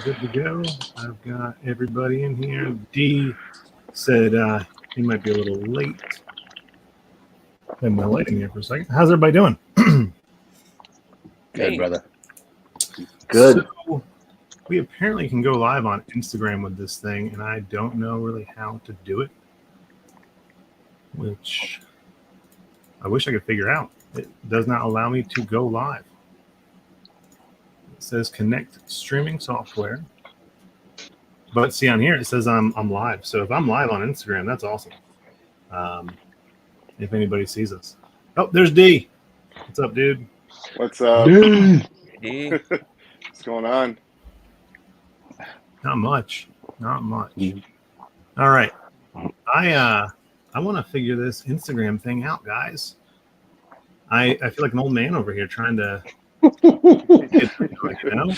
good to go. I've got everybody in here. D said he might be a little late. Had my lighting here for a second. How's everybody doing? Good, brother. Good. So, we apparently can go live on Instagram with this thing, and I don't know really how to do it, which I wish I could figure out. It does not allow me to go live. It says connect streaming software. But see on here, it says I'm live. So if I'm live on Instagram, that's awesome. If anybody sees us. Oh, there's D. What's up, dude? What's up? D. What's going on? Not much. Not much. All right. I want to figure this Instagram thing out, guys. I feel like an old man over here trying to get through it, you know?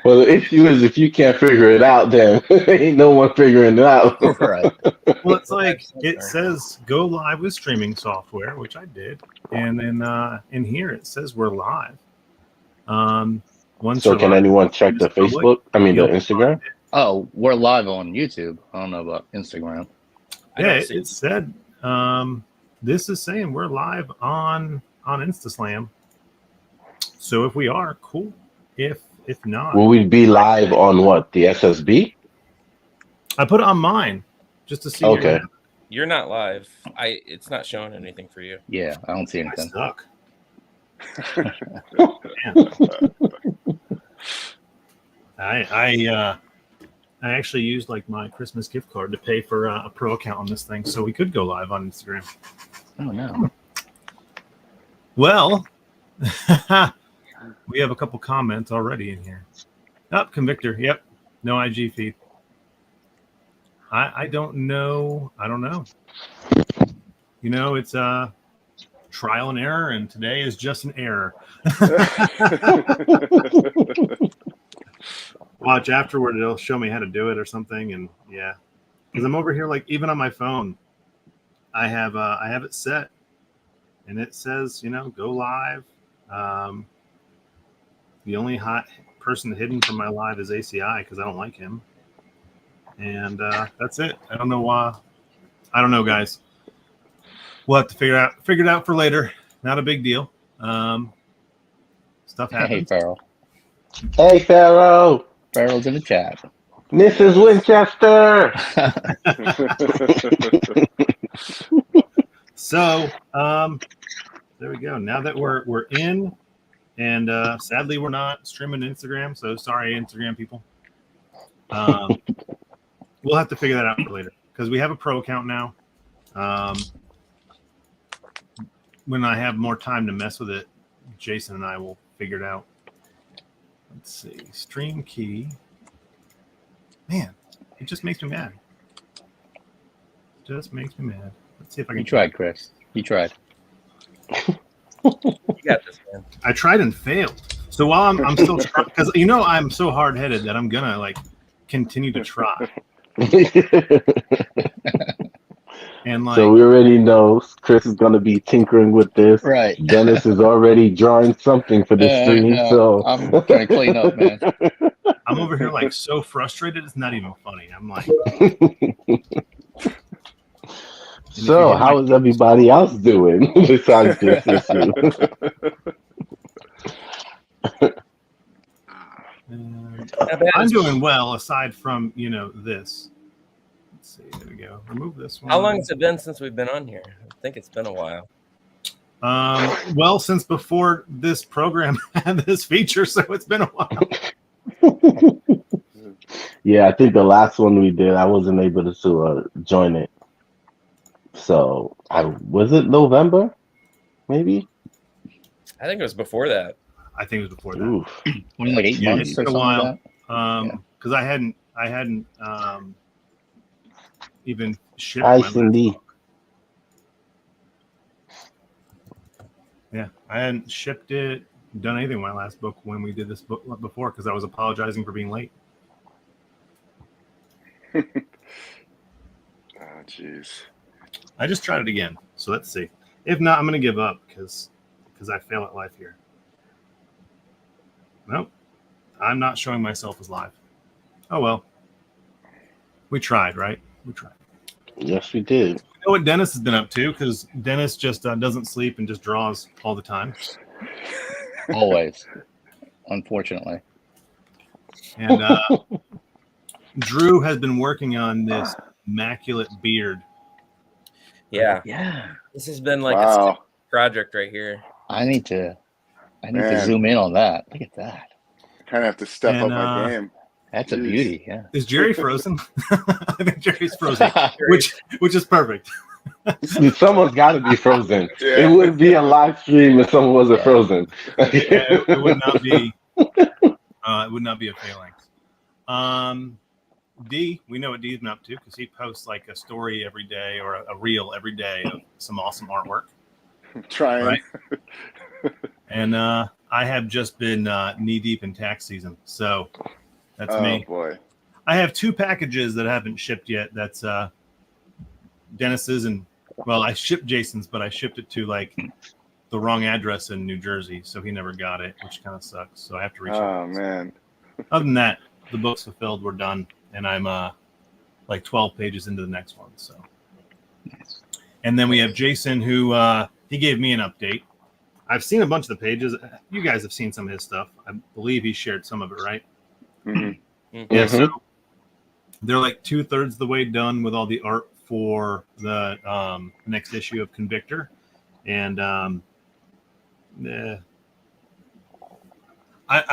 Well, the issue is if you can't figure it out, then ain't no one figuring it out. Right. Well, it's like it says go live with streaming software, which I did, and then in here it says we're live. So can anyone check the Facebook? I mean the Instagram? Oh, we're live on YouTube. I don't know about Instagram. Yeah, it said this is saying we're live on Instaslam. So if we are, cool. If not, Will we be live on what? The SSB? I put it on mine just to see. Okay. You're not live. It's not showing anything for you. Yeah, I don't see I anything. suck. I actually used like my Christmas gift card to pay for a pro account on this thing, so we could go live on Instagram. Oh no. Well, we have a couple comments already in here. Up, Convictor. Yep. No IG feed. I don't know. I don't know. You know, it's trial and error, and today is just an error. Watch afterward; it'll show me how to do it or something, and yeah, because I'm over here, like even on my phone, I have it set, and it says, you know, go live. The only hot person hidden from my live is ACI because I don't like him, and that's it. I don't know why. I don't know, guys. We'll have to figure it out for later. Not a big deal. Stuff happens. Hey, Pharaoh. Hey, Pharaoh. Pharaoh's in the chat. Mrs. Winchester. So, there we go. Now that we're in, and sadly we're not streaming Instagram. So sorry, Instagram people. We'll have to figure that out for later because we have a pro account now. When I have more time to mess with it, Jason and I will figure it out. Let's see. Stream key. Man, it just makes me mad. Just makes me mad. Let's see if I can. You tried, Chris. You tried. You got this, man. I tried and failed. So while I'm still trying, because you know I'm so hard headed that I'm gonna like continue to try. And like, So we already know Chris is going to be tinkering with this. Right. Dennis is already drawing something for this stream. So I'm trying to clean up, man. I'm over here like so frustrated. It's not even funny. I'm like, so how is everybody else doing besides this issue? I'm doing well aside from, you know, this. Let's see. There we go. Remove this one. How long has it been since we've been on here? I think it's been a while. Well, since before this program had this feature, so it's been a while. Yeah, I think the last one we did, I wasn't able to join it. So was it November? Maybe. I think it was before that. I think it was before that. Oof. Only like 8 months It's or been a something while. like Because I hadn't even shipped Hi, my Cindy. book. Yeah, I hadn't shipped it, done anything with my last book when we did this book before because I was apologizing for being late. Oh, jeez. I just tried it again, so let's see. If not, I'm going to give up because I fail at life here. Nope, I'm not showing myself as live. Oh well, we tried, right? We tried. Yes, we did. You know what Dennis has been up to? Because Dennis just doesn't sleep and just draws all the time. Always, unfortunately. And Drew has been working on this immaculate beard. Yeah, Yeah, this has been like a Wow. project right here. I need to Man. zoom in on that. Look at that. Kind of have to step And, up my game. That's a Jeez. beauty. Yeah. Is Jerry frozen? I think Jerry's frozen, which is perfect. Someone's got to be frozen. Yeah. It wouldn't be a live stream if someone wasn't Yeah. frozen. It would not be. It would not be a phalanx. D, we know what D's been up to because he posts like a story every day or a reel every day of some awesome artwork. Trying. Right. And I have just been knee deep in tax season, so that's Oh me. boy. I have 2 packages that haven't shipped yet. That's Dennis's, and well, I shipped Jason's, but I shipped it to like the wrong address in New Jersey, so he never got it, which kind of sucks. So I have to reach out. Oh man. Other than that, the book's fulfilled. We're done, and I'm like 12 pages into the next one. So, and then we have Jason, who he gave me an update. I've seen a bunch of the pages. You guys have seen some of his stuff. I believe he shared some of it, right? Mhm. Yeah. So they're like 2/3 the way done with all the art for the next issue of Convictor, and I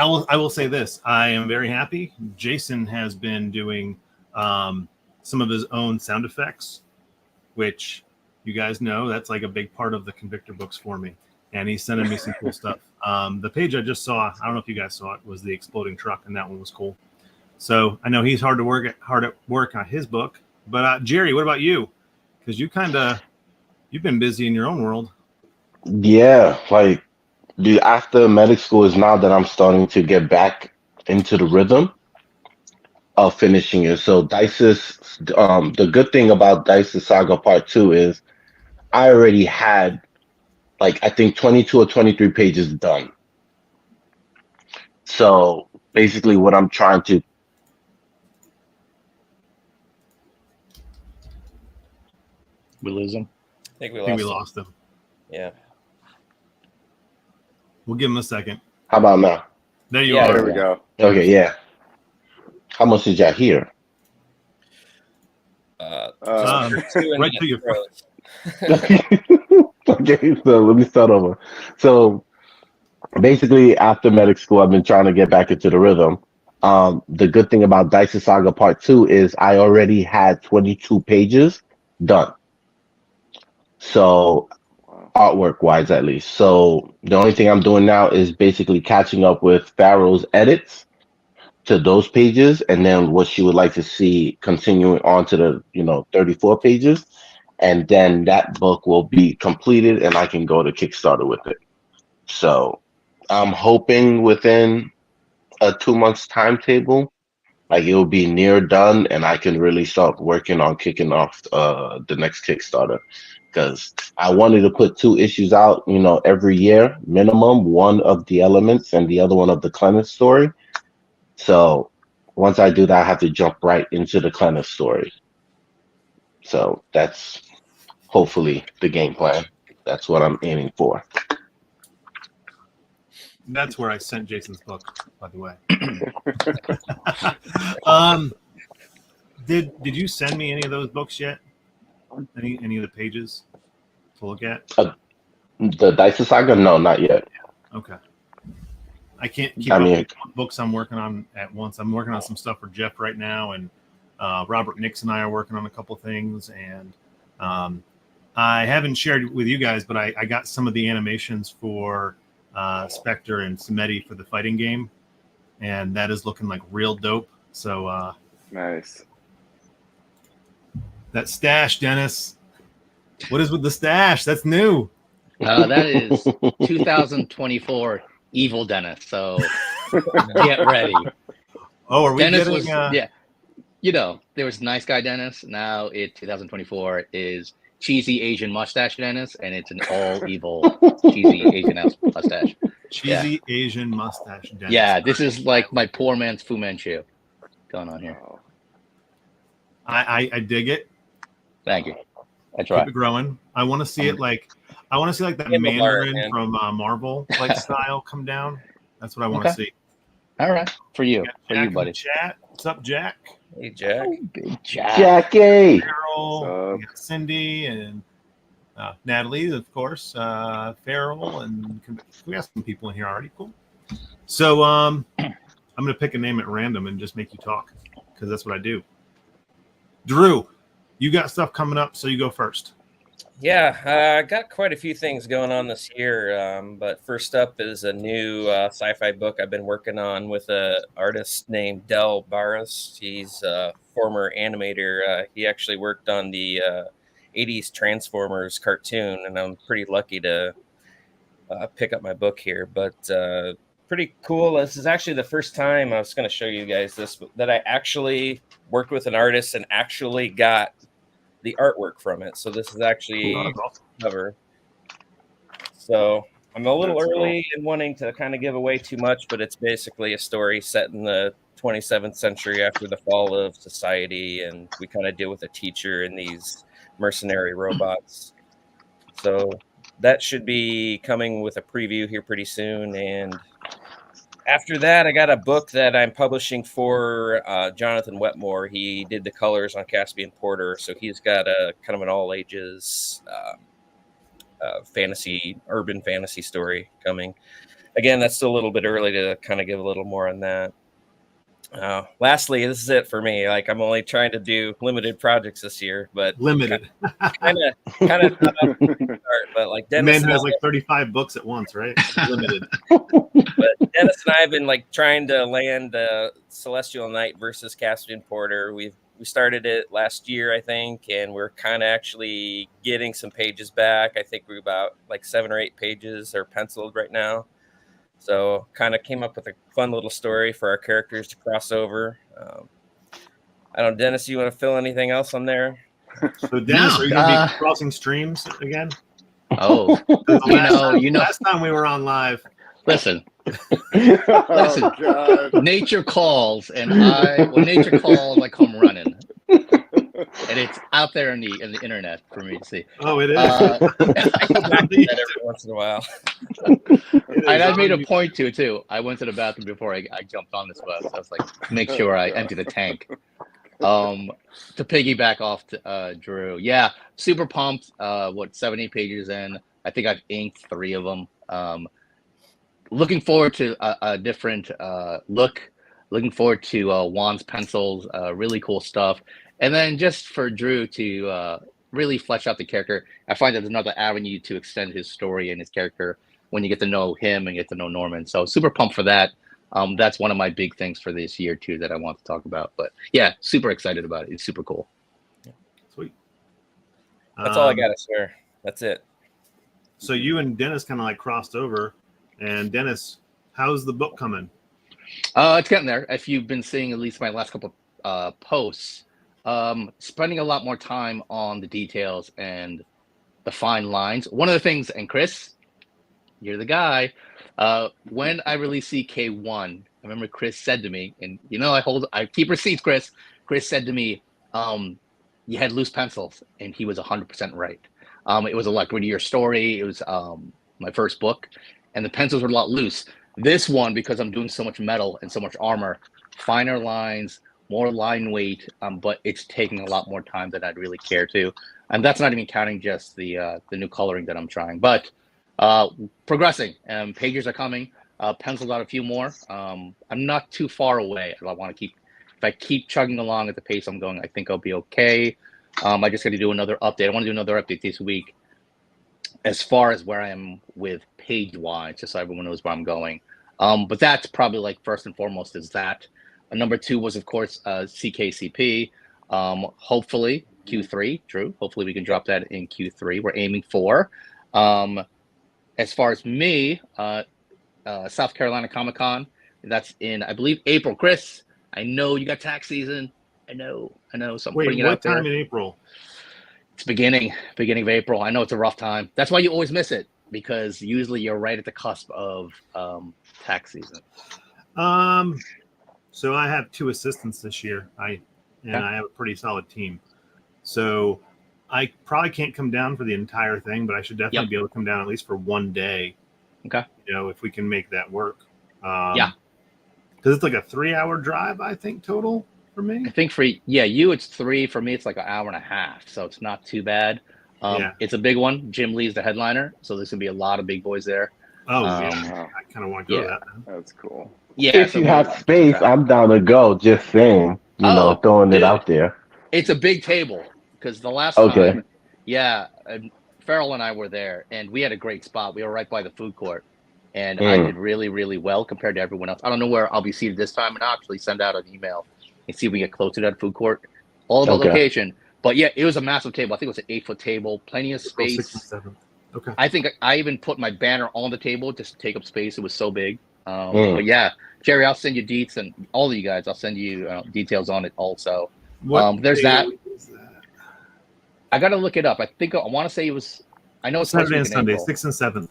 will say this: I am very happy. Jason has been doing some of his own sound effects, which you guys know that's like a big part of the Convictor books for me. And he's sending me some cool stuff. The page I just saw, I don't know if you guys saw it, was the exploding truck, and that one was cool. So I know he's hard at work on his book. But Jerry, what about you? Because you've been busy in your own world. Yeah, like after medic school is now that I'm starting to get back into the rhythm of finishing it. So Dice's, the good thing about Dice's Saga Part 2 is I already had like I think 22 or 23 pages done. So basically what I'm trying to We lose them. I think we I think we him. lost him. Yeah. We'll give him a second. how about now? There you Yeah, are. There we go. Okay, yeah. How much did y'all hear? Right to your throat. Okay, so let me start over. So basically, after medic school, I've been trying to get back into the rhythm. The good thing about Dice Saga Part 2 is I already had 22 pages done. So artwork wise, at least. So the only thing I'm doing now is basically catching up with Pharos edits to those pages, and then what she would like to see continuing on to the 34 pages, and then that book will be completed and I can go to Kickstarter with it. So I'm hoping within a 2 months timetable, like it will be near done and I can really start working on kicking off the next Kickstarter, because I wanted to put 2 issues out every year minimum, one of the elements and the other one of the Clemens story. So once I do that, I have to jump right into the Clemens story. So that's hopefully the game plan. That's what I'm aiming for. That's where I sent Jason's book, by the way. Did you send me any of those books yet? Any of the pages to look at? The Dice Saga? No, not yet. Okay. I can't keep up with books I'm working on at once. I'm working on some stuff for Jeff right now, and Robert Nix and I are working on a couple things, and I haven't shared with you guys, but I got some of the animations for Spectre and Samedi for the fighting game, and that is looking like real dope. So Nice. that stash, Dennis. What is with the stash? That's new. That is 2024 Evil Dennis. So get ready. Oh, are we Dennis getting? was there was nice guy Dennis. Now 2024 is cheesy Asian mustache Dennis, and it's an all evil cheesy Asian mustache. Cheesy Asian mustache Dennis. Yeah, this is like my poor man's Fu Manchu. going on here. Oh, I dig it. Thank you. I try. Keep it growing. I want to see it like that Give 'em a bar, Mandarin man. from Marvel like style come down. That's what I want to Okay. see. All right, for you, We got for Jack you, in buddy. the chat. What's up, Jack? Hey, Jack. Oh, big Jack. Jackie. Carol, What's we got Cindy, and Natalie, of course. Farrell, and we got some people in here already. Cool. So I'm gonna pick a name at random and just make you talk because that's what I do. Drew, you got stuff coming up, so you go first. Yeah, I got quite a few things going on this year. But first up is a new sci-fi book I've been working on with an artist named Del Barras. He's a former animator. He actually worked on the 80s Transformers cartoon, and I'm pretty lucky to pick up my book here. But pretty cool. This is actually the first time I was going to show you guys this, that I actually worked with an artist and actually got the artwork from it. So this is actually Oh, that's awesome. cover. So I'm a little That's early in wanting to kind of give away too much, but it's basically a story set in the 27th century after the fall of society, and we kind of deal with a teacher and these mercenary robots. So that should be coming with a preview here pretty soon. And after that, I got a book that I'm publishing for Jonathan Wetmore. He did the colors on Caspian Porter, so he's got a kind of an all ages urban fantasy story coming. Again, that's still a little bit early to kind of give a little more on that. Lastly, this is it for me. Like, I'm only trying to do limited projects this year, but Limited. kind of start. But like The Dennis man and has I- like 35 books at once, right? Limited. But Dennis and I have been like trying to land Celestial Knight versus Caspian Porter. We started it last year, I think, and we're kind of actually getting some pages back. I think we're about like 7 or 8 pages are penciled right now. So kind of came up with a fun little story for our characters to cross over. I don't know, Dennis, you want to fill anything else on there? So Dennis, No, are you gonna be crossing streams again? Oh, Last time we were on live. listen. oh God. Nature calls, and when nature calls, I come running, and it's out there in the internet for me to see. Oh, it is. I go back to that every once in a while. And I made a point too. I went to the bathroom before I jumped on this bus. I was like, make sure I empty the tank. To piggyback off to, Drew, yeah, super pumped. 70 pages in. I think I've inked 3 of them. Looking forward to a different look. Looking forward to Juan's pencils. Really cool stuff. And then just for Drew to really flesh out the character, I find that there's another avenue to extend his story and his character when you get to know him and get to know Norman. So super pumped for that. That's one of my big things for this year too that I want to talk about. But yeah, super excited about it. It's super cool. Sweet. That's all I got to share. That's it. So you and Dennis kind of like crossed over. And Dennis, how's the book coming? It's getting there. If you've been seeing at least my last couple posts, spending a lot more time on the details and the fine lines. One of the things, and Chris, you're the guy. When I released CK1, I remember Chris said to me, and I keep receipts, Chris. Chris said to me, you had loose pencils, and he was 100% right. It was a Lucky Year story. It was my first book, and the pencils were a lot loose. This one, because I'm doing so much metal and so much armor, finer lines, more line weight, but it's taking a lot more time than I'd really care to. And that's not even counting just the new coloring that I'm trying. But progressing, pages are coming, penciled out a few more. I'm not too far away. If I keep chugging along at the pace I'm going, I think I'll be okay. I just got to do another update. I want to do another update this week as far as where I am with page-wise, just so everyone knows where I'm going. But that's probably like first and foremost is that. Number 2 was, of course, CKCP. Hopefully Q3, Drew. Hopefully we can drop that in Q3. We're aiming for. As far as me, South Carolina Comic-Con, that's in, I believe, April. Chris, I know you got tax season. I know. So I'm putting it out there. What time in April? It's beginning of April. I know it's a rough time. That's why you always miss it, because usually you're right at the cusp of tax season. So I have 2 assistants this year. I have a pretty solid team. So I probably can't come down for the entire thing, but I should definitely be able to come down at least for one day. Okay. You know, if we can make that work. Yeah. Because it's like a 3-hour drive, I think, total for me. I think for you it's 3. For me, it's like an hour and a half, so it's not too bad. It's a big one. Jim Lee's the headliner, so there's gonna be a lot of big boys there. Oh, yeah. I kind of want to go to that, man. That's cool. Yeah. If you have space, I'm down to go. Just saying, throwing it out there. It's a big table because the last time, Farrell and I were there, and we had a great spot. We were right by the food court, and I did really, really well compared to everyone else. I don't know where I'll be seated this time, and I'll actually send out an email and see if we get closer to that food court. All about location. But yeah, it was a massive table. I think it was an 8-foot table, plenty of space. 6 and 7. Okay. I think I even put my banner on the table just to take up space. It was so big. But yeah, Jerry, I'll send you deets, and all of you guys, I'll send you details on it also. There's that. I got to look it up. I want to say it was. I know it's Saturday and Sunday, 6th and 7th.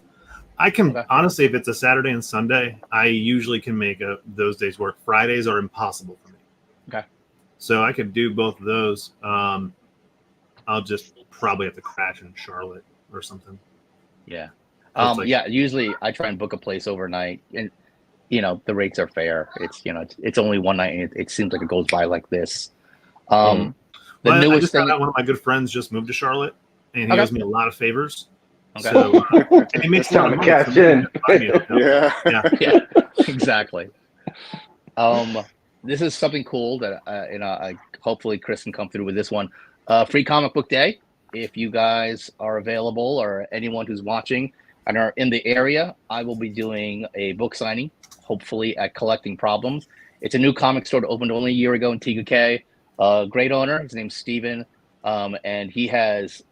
I can honestly, if it's a Saturday and Sunday, I usually can make those days work. Fridays are impossible for me. Okay. So I could do both of those. I'll just probably have to crash in Charlotte or something. Yeah. Usually I try and book a place overnight, and the rates are fair. It's it's only one night, and it seems like it goes by like this. I just found out one of my good friends just moved to Charlotte, and he owes me a lot of favors. Okay. So, and he makes time to cash in. Yeah, exactly. This is something cool that I hopefully Chris can come through with this one. Free comic book day. If you guys are available, or anyone who's watching and are in the area, I will be doing a book signing, hopefully at Collecting Problems. It's a new comic store that opened only a year ago in TKK. Great owner. His name's Steven. And he has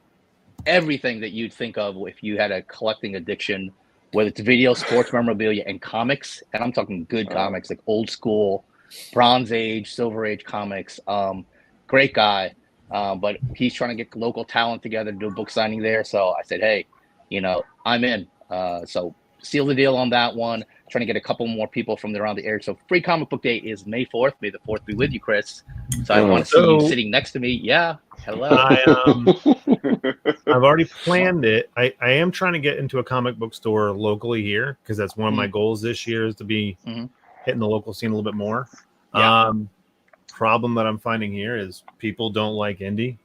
everything that you'd think of if you had a collecting addiction, whether it's video, sports memorabilia, and comics. And I'm talking good comics, like old school, Bronze Age, Silver Age comics. Great guy. But he's trying to get local talent together to do a book signing there. So I said, hey, I'm in. So seal the deal on that one. Trying to get a couple more people from around the area. So Free Comic Book Day is May 4th. May the 4th be with you, Chris. So I want to see you sitting next to me. Yeah. Hello. I've already planned it. I am trying to get into a comic book store locally here, because that's one of my goals this year, is to be hitting the local scene a little bit more. Yeah. Problem that I'm finding here is people don't like indie.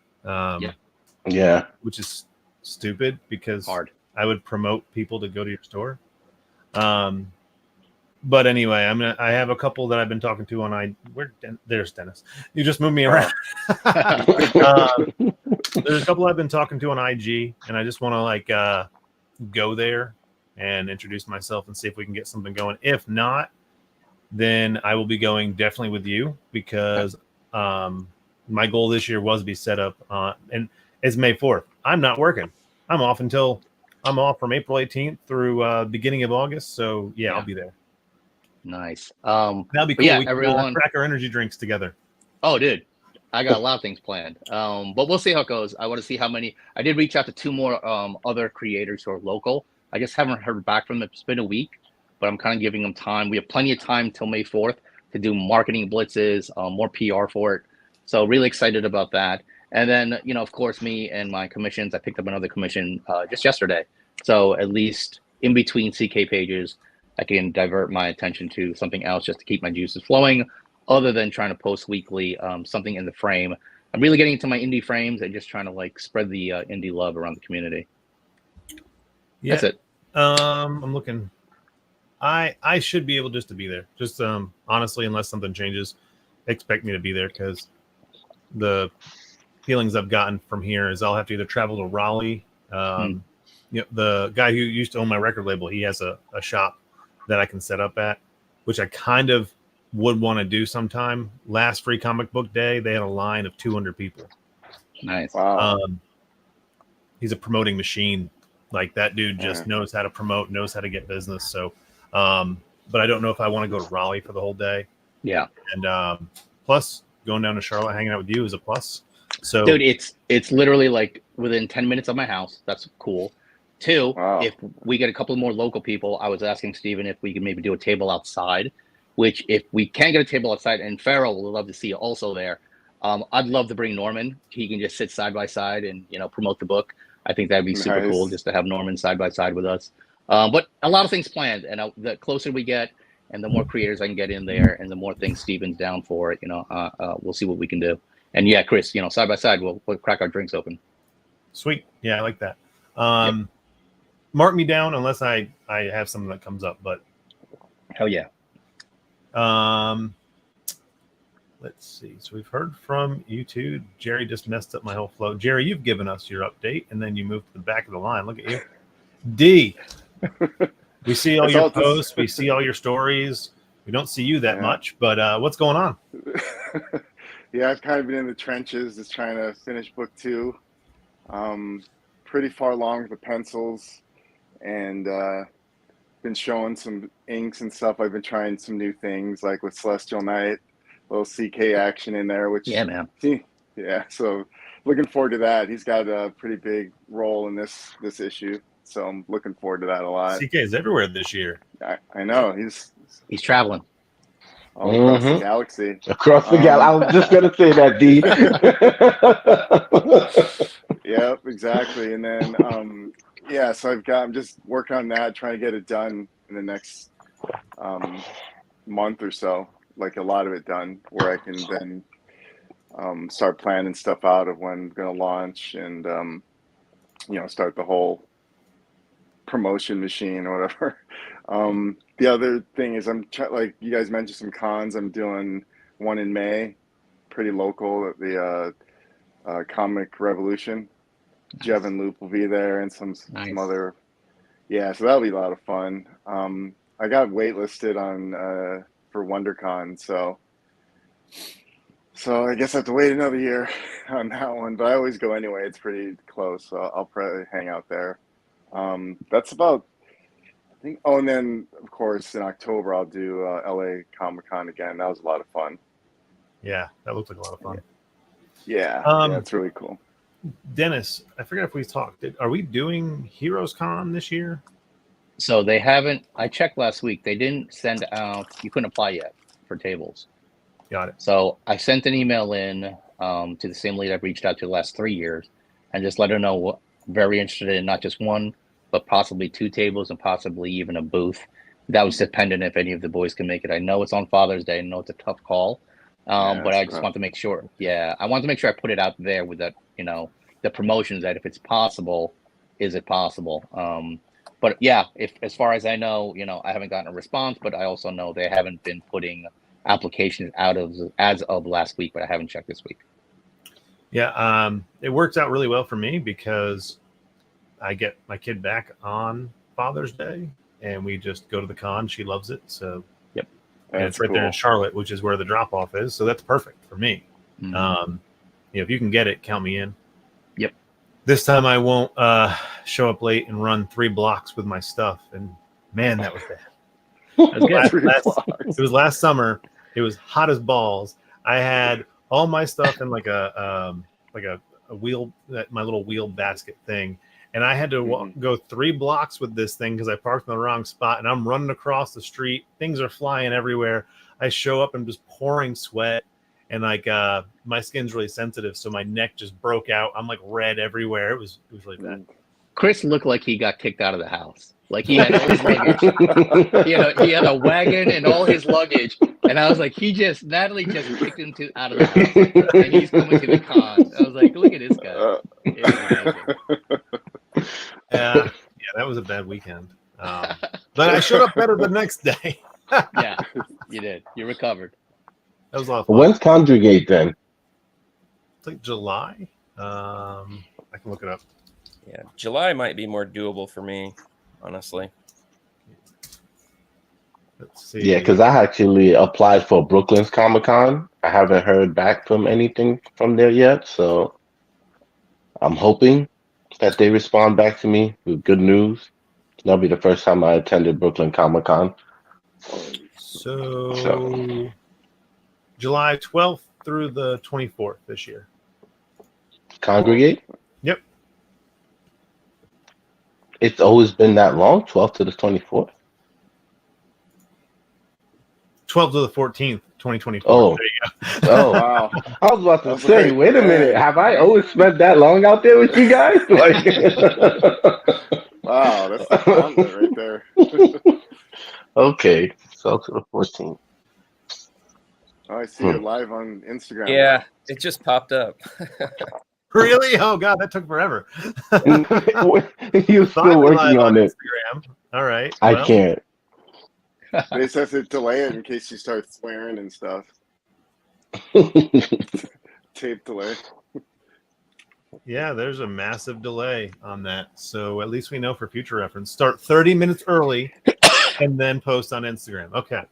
Which is stupid, because I would promote people to go to your store. But anyway, I have a couple that I've been talking to on there's Dennis. You just moved me around. There's a couple I've been talking to on IG, and I just want to go there and introduce myself and see if we can get something going. If not, then I will be going definitely with you, because my goal this year was to be set up and it's May 4th. I'm not working. I'm off from April 18th through beginning of August. So yeah, I'll be there. Nice. That'll be cool. Yeah, we can crack our energy drinks together. Oh, dude, I got a lot of things planned. But we'll see how it goes. I want to see how many. I did reach out to 2 more other creators who are local. I just haven't heard back from them. It's been a week, but I'm kind of giving them time. We have plenty of time till May 4th to do marketing blitzes, more PR for it. So really excited about that. And then, of course, me and my commissions. I picked up another commission just yesterday. So at least in between CK pages, I can divert my attention to something else just to keep my juices flowing, other than trying to post weekly something in the frame. I'm really getting into my indie frames and just trying to spread the indie love around the community. Yeah. That's it. I'm looking. I should be able just to be there. Just honestly, unless something changes, expect me to be there, because the feelings I've gotten from here is I'll have to either travel to Raleigh. The guy who used to own my record label, he has a shop that I can set up at, which I kind of would want to do sometime. Last Free Comic Book Day, they had a line of 200 people. Nice. Wow. He's a promoting machine. Like, that dude just knows how to promote, knows how to get business. So, but I don't know if I want to go to Raleigh for the whole day. Yeah. And plus, going down to Charlotte, hanging out with you is a plus. So, dude, it's literally within 10 minutes of my house. That's cool. 2, if we get a couple more local people, I was asking Steven if we could maybe do a table outside, which if we can get a table outside, and Farrell would love to see you also there. I'd love to bring Norman. He can just sit side by side and, you know, promote the book. I think that'd be super cool just to have Norman side by side with us. But a lot of things planned, and the closer we get and the more creators I can get in there and the more things Steven's down for it, you know, we'll see what we can do. And yeah, Chris, you know, side by side, we'll crack our drinks open. Sweet. Yeah, I like that. Mark me down unless I have something that comes up, but hell yeah. Let's see. So we've heard from you two. Jerry just messed up my whole flow. Jerry, you've given us your update, and then you moved to the back of the line. Look at you. D. We see all your posts. We see all your stories. We don't see you that much, but what's going on? Yeah, I've kind of been in the trenches just trying to finish book 2. Pretty far along with the pencils, and been showing some inks and stuff. I've been trying some new things, like with Celestial Knight, a little CK action in there, which yeah, so looking forward to that. He's got a pretty big role in this issue, so I'm looking forward to that a lot. CK is everywhere this year. I know he's traveling all across the galaxy. Across the galaxy. I was just gonna say that, D. Yep, exactly. And then yeah, so I'm just working on that, trying to get it done in the next month or so, like a lot of it done, where I can then start planning stuff out of when I'm going to launch and, you know, start the whole promotion machine or whatever. The other thing is like you guys mentioned some cons. I'm doing one in May, pretty local at the Comic Revolution. Jev and Loop will be there, and some other, yeah. So that'll be a lot of fun. I got waitlisted on for WonderCon, so I guess I have to wait another year on that one. But I always go anyway. It's pretty close, so I'll probably hang out there. That's about, I think. Oh, and then of course in October I'll do LA Comic-Con again. That was a lot of fun. Yeah, that looked like a lot of fun. Yeah, it's really cool. Dennis, I forgot if we talked. Are we doing Heroes Con this year? So they haven't. I checked last week. They didn't send out. You couldn't apply yet for tables. Got it. So I sent an email in to the same lady I've reached out to the last 3 years, and just let her know what very interested in not just one, but possibly 2 tables and possibly even a booth. That was dependent if any of the boys can make it. I know it's on Father's Day. I know it's a tough call. But I just want to make sure. Yeah, I want to make sure I put it out there with that, you know, the promotions that if it's possible, is it possible? But yeah, if as far as I know, you know, I haven't gotten a response, but I also know they haven't been putting applications out as of last week, but I haven't checked this week. Yeah, it works out really well for me because I get my kid back on Father's Day, and we just go to the con. She loves it, so. And it's right there in Charlotte, which is where the drop-off is. So that's perfect for me. You know, if you can get it, count me in. Yep. This time I won't show up late and run 3 blocks with my stuff. And man, that was bad. It was last summer. It was hot as balls. I had all my stuff in like a wheel, my little wheel basket thing. And I had to go 3 blocks with this thing because I parked in the wrong spot, and I'm running across the street. Things are flying everywhere. I show up and just pouring sweat, and like my skin's really sensitive, so my neck just broke out. I'm like red everywhere. It was really bad. Chris looked like he got kicked out of the house. Like he had all his luggage. He had a wagon and all his luggage, and I was like, Natalie just kicked him out of the house, and he's coming to the con. I was like, look at this guy. Yeah, that was a bad weekend. But I showed up better the next day. Yeah, you did. You recovered. That was a lot of fun. When's Conjugate then? It's like July. I can look it up. Yeah, July might be more doable for me, honestly. Let's see. Yeah, because I actually applied for Brooklyn's Comic-Con. I haven't heard back from anything from there yet, so I'm hoping that they respond back to me with good news. That'll be the first time I attended Brooklyn Comic-Con. So July 12th through the 24th this year. Congregate? Yep. It's always been that long, 12th to the 24th? 12th to the 14th, 2024. Oh. There you Oh, Wow. I was about to That's say, like, wait a minute. Have I always spent that long out there with you guys? Like, Wow, that's the gauntlet right there. okay, so to the 14th. Oh, I see you're live on Instagram. Yeah, it just popped up. Really? Oh God, that took forever. You're still Finally live working on it. Instagram. All right. I well, can't. They just have to delay it in case you start swearing and stuff. Tape delay. Yeah, there's a massive delay on that. So at least we know for future reference. Start 30 minutes early and then post on Instagram. Okay.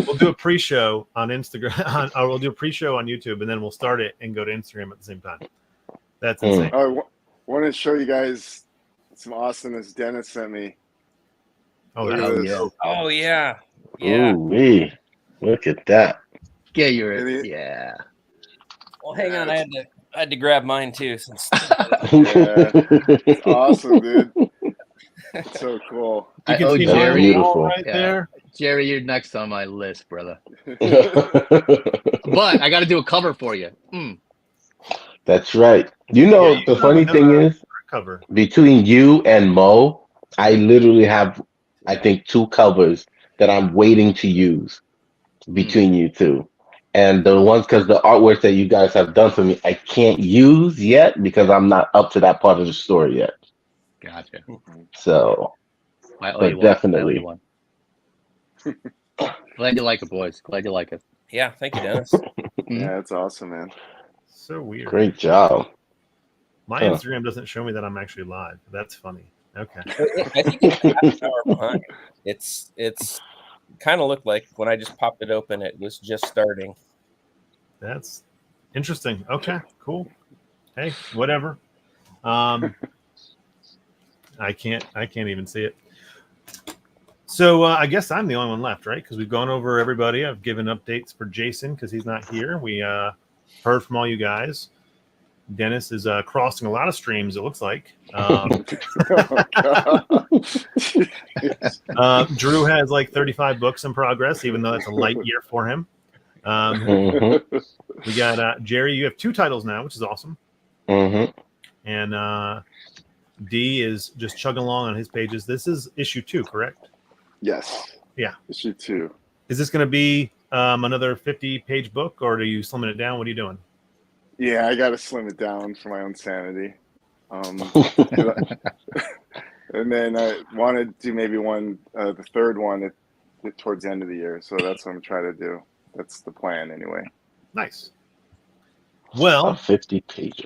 We'll do a pre-show on Instagram, or we'll do a pre-show on YouTube, and then we'll start it and go to Instagram at the same time. That's insane. Oh, I want to show you guys some awesomeness Dennis sent me. Oh, Look that's at this. dope. Oh yeah, yeah. Ooh-wee. Look at that. Yeah, you're Idiot. yeah. Well, hang on, I had to grab mine too. Since Yeah, it's awesome, dude. It's so cool. You I can owe see That's my Jerry. beautiful. wall right Yeah. there. Jerry, you're next on my list, brother. But I got to do a cover for you. That's right. You know, Yeah, you the know, funny thing is, Cover. between you and Mo, I literally have, I think, 2 covers that I'm waiting to use between you two. And the ones, because the artwork that you guys have done for me, I can't use yet because I'm not up to that part of the story yet. Gotcha. So, I owe but you one. definitely. I owe you one. Glad you like it, boys. Glad you like it. yeah, thank you, Dennis. Yeah, it's awesome, man. So weird. Great job. My Huh. Instagram doesn't show me that I'm actually live. That's funny. Okay. I think it's half an hour behind. It's kind of looked like when I just popped it open, it was just starting. That's interesting. Okay, cool. Hey, whatever. I can't even see it. So I guess I'm the only one left, right? Because we've gone over everybody. I've given updates for Jason because he's not here. We heard from all you guys. Dennis is crossing a lot of streams, it looks like. Oh, God. Drew has like 35 books in progress, even though it's a light year for him. Mm-hmm. We got Jerry. You have 2 titles now, which is awesome. Mm-hmm. And D is just chugging along on his pages. This is issue 2, correct? Yes. Yeah. Issue 2. Is this going to be another 50-page book, or are you slimming it down? What are you doing? Yeah, I got to slim it down for my own sanity. And then I want to do maybe one, the third one towards the end of the year. So that's what I'm trying to do. That's the plan anyway. Nice. A Well, 50-pager.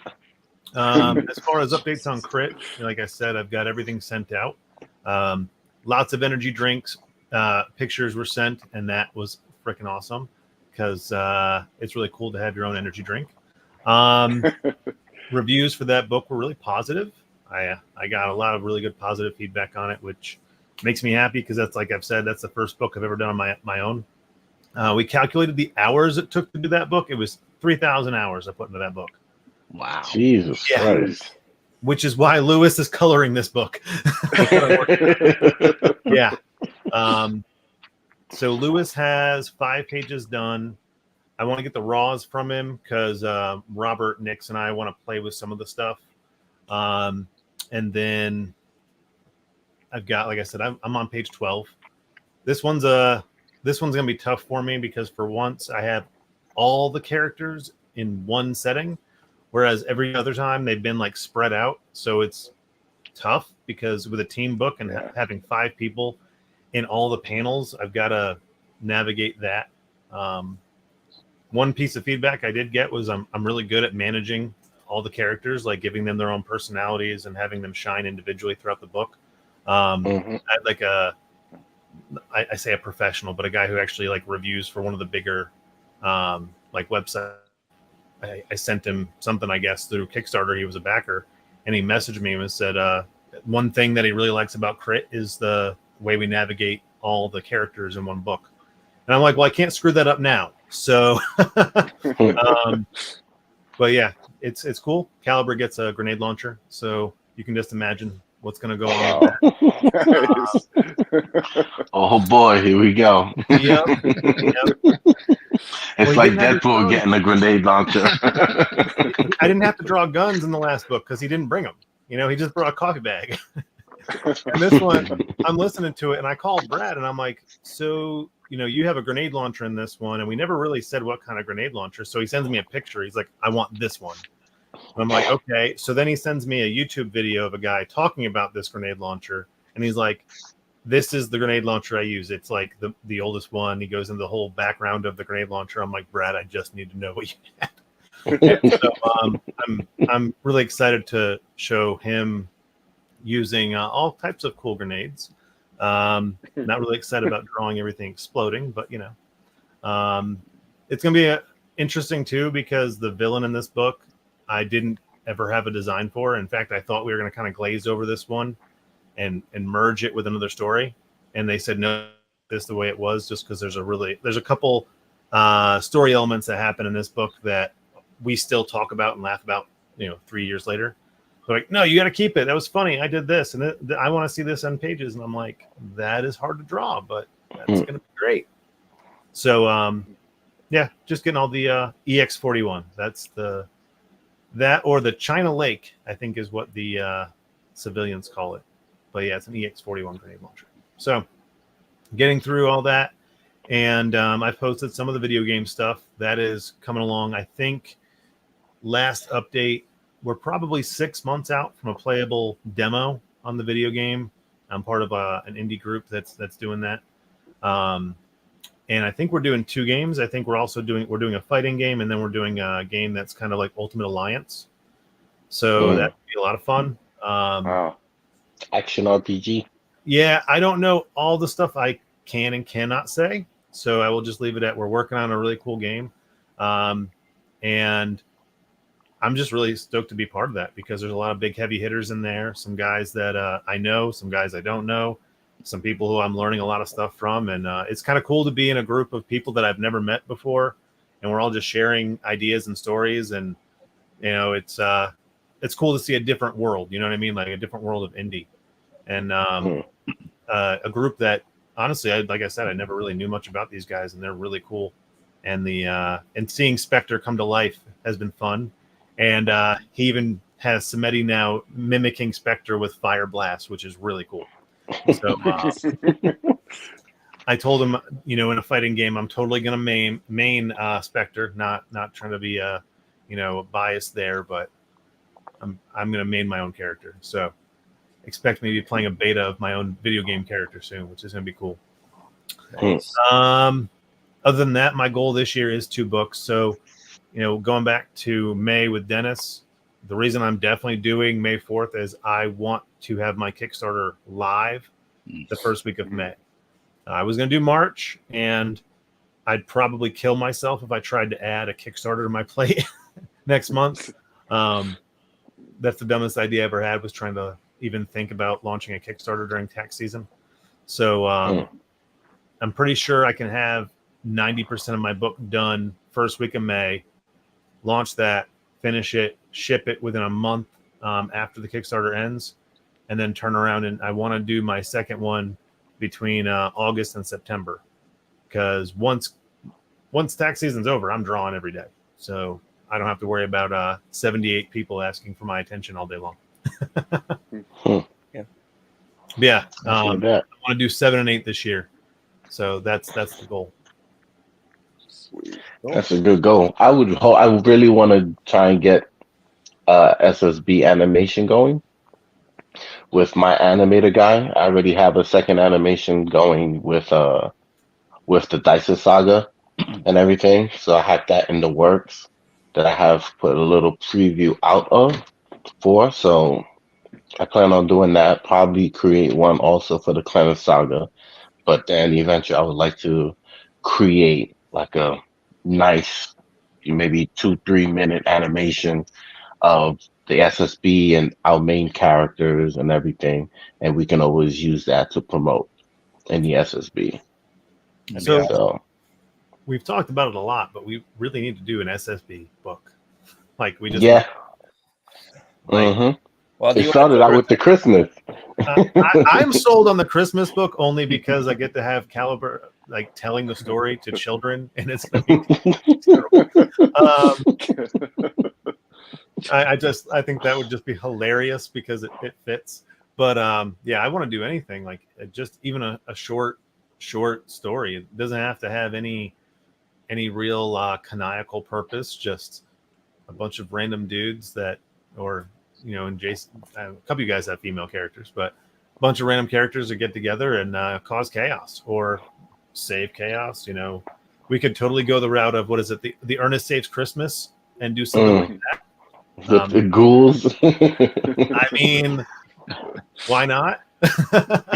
as far as updates on Crit, like I said, I've got everything sent out. Lots of energy drinks. Pictures were sent, and that was freaking awesome because it's really cool to have your own energy drink. Reviews for that book were really positive. I got a lot of really good positive feedback on it, which makes me happy because that's, like I've said, that's the first book I've ever done on my own. We calculated the hours it took to do that book. It was 3,000 hours I put into that book. Wow. Jesus Yeah. Christ. Which is why Lewis is coloring this book. Yeah. So Lewis has 5 pages done. I want to get the raws from him because Robert, Nix, and I want to play with some of the stuff. And then I've got, like I said, I'm on page 12. This one's gonna be tough for me because for once I have all the characters in one setting, whereas every other time they've been like spread out. So it's tough because with a team book and having 5 people in all the panels, I've got to navigate that. One piece of feedback I did get was I'm really good at managing all the characters, like giving them their own personalities and having them shine individually throughout the book. I had like I say a professional, but a guy who actually like reviews for one of the bigger like websites. I sent him something, I guess, through Kickstarter. He was a backer, and he messaged me and said one thing that he really likes about Crit is the way we navigate all the characters in one book. And I'm like, well, I can't screw that up now. So, but yeah, it's cool. Caliber gets a grenade launcher, so you can just imagine what's going to go on with that. Oh boy, here we go. Yep. It's Well, like he didn't have his Deadpool gun. getting a grenade launcher. I didn't have to draw guns in the last book because he didn't bring them. You know, he just brought a coffee bag. And this one, I'm listening to it, and I called Brad, and I'm like, so, you know, you have a grenade launcher in this one, and we never really said what kind of grenade launcher. So he sends me a picture. He's like, I want this one. And I'm like, okay. So then he sends me a YouTube video of a guy talking about this grenade launcher, and he's like, this is the grenade launcher I use. It's like the oldest one. He goes into the whole background of the grenade launcher. I'm like, Brad, I just need to know what you had. So I'm really excited to show him using all types of cool grenades. Not really excited about drawing everything exploding, but you know, it's gonna be interesting too because the villain in this book I didn't ever have a design for. In fact, I thought we were gonna kind of glaze over this one and merge it with another story, and they said no, this is the way it was, just because there's a couple story elements that happen in this book that we still talk about and laugh about, you know, 3 years later. They're like, no, you got to keep it. That was funny. I did this, and I want to see this on pages. And I'm like, that is hard to draw, but that's going to be great. So, yeah, just getting all the EX41. That's that or the China Lake, I think, is what the civilians call it. But yeah, it's an EX41 grenade launcher. So, getting through all that, and I've posted some of the video game stuff that is coming along. I think last update, we're probably 6 months out from a playable demo on the video game. I'm part of an indie group that's doing that, and I think we're doing 2 games. I think we're doing a fighting game, and then we're doing a game that's kind of like Ultimate Alliance. So that would be a lot of fun. Wow. Action RPG. Yeah, I don't know all the stuff I can and cannot say, so I will just leave it at we're working on a really cool game, and I'm just really stoked to be part of that because there's a lot of big heavy hitters in there. Some guys that I know, some guys I don't know, some people who I'm learning a lot of stuff from. And it's kind of cool to be in a group of people that I've never met before. And we're all just sharing ideas and stories. And, you know, it's cool to see a different world. You know what I mean? Like a different world of indie. And a group that, honestly, like I said, I never really knew much about these guys. And they're really cool. And and seeing Spectre come to life has been fun. And he even has Samedi now mimicking Spectre with Fire Blast, which is really cool. So I told him, you know, in a fighting game, I'm totally going to main Spectre, not trying to be biased there, but I'm going to main my own character. So expect me to be playing a beta of my own video game character soon, which is going to be cool. Nice. Other than that, my goal this year is 2 books. So, you know, going back to May with Dennis, the reason I'm definitely doing May 4th is I want to have my Kickstarter live the first week of May. I was going to do March, and I'd probably kill myself if I tried to add a Kickstarter to my plate next month. That's the dumbest idea I ever had, was trying to even think about launching a Kickstarter during tax season. So I'm pretty sure I can have 90% of my book done first week of May, launch that, finish it, ship it within a month after the Kickstarter ends, and then turn around. And I want to do my second one between August and September, because once tax season's over, I'm drawing every day. So I don't have to worry about 78 people asking for my attention all day long. Yeah. I want to do 7 and 8 this year. So that's the goal. Sweet. That's a good goal. I would really want to try and get SSB animation going with my animator guy. I already have a second animation going with the Dice Saga and everything. So I have that in the works that I have put a little preview out for. So I plan on doing that. Probably create one also for the Clan Saga. But then eventually I would like to create like a nice, maybe 2-3 minute animation of the SSB and our main characters and everything. And we can always use that to promote in the SSB. So we've talked about it a lot, but we really need to do an SSB book. Like we just Well, Well, it started out with the Christmas. I'm sold on the Christmas book only because I get to have Caliber like telling the story to children, and it's gonna be I think that would just be hilarious because it fits. But yeah, I want to do anything like just even a short story. It doesn't have to have any real canonical purpose. Just a bunch of random dudes that, or and Jason, a couple of you guys have female characters, but a bunch of random characters that get together and cause chaos or save chaos. We could totally go the route of what is it, the Ernest Saves Christmas, and do something like that. The ghouls. I mean, why not?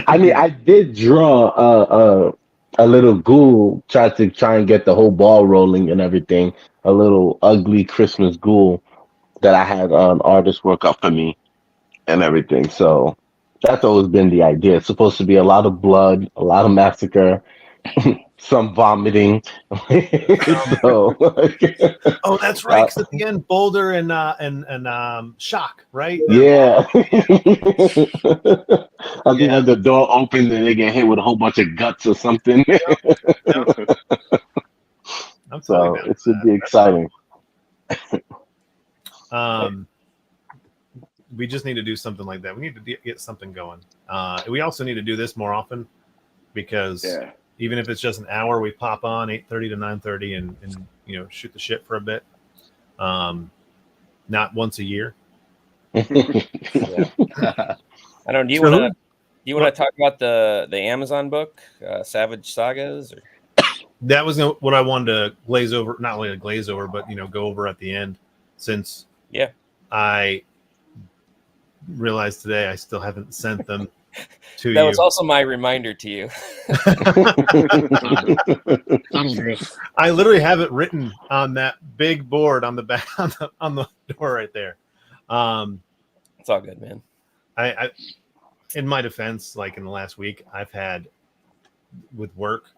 I mean, I did draw a little ghoul, try and get the whole ball rolling and everything. A little ugly Christmas ghoul that I had an artist work up for me and everything. So that's always been the idea. It's supposed to be a lot of blood, a lot of massacre, some vomiting. So, oh, that's right. 'Cause at the end, Boulder and Shock, right? Yeah. I think as the door opens and they get hit with a whole bunch of guts or something. So it should be exciting. We just need to do something like that. We need to get something going. We also need to do this more often because even if it's just an hour, we pop on 8:30 to 9:30 and shoot the shit for a bit. Not once a year. I don't. Do you want to talk about the Amazon book, Savage Sagas? Or? That was what I wanted to glaze over. Not only to glaze over, but go over at the end. Since I realized today I still haven't sent them to you. That was also my reminder to you. I literally have it written on that big board on the back on the door right there. It's all good, man. I in my defense, like in the last week, I've had with work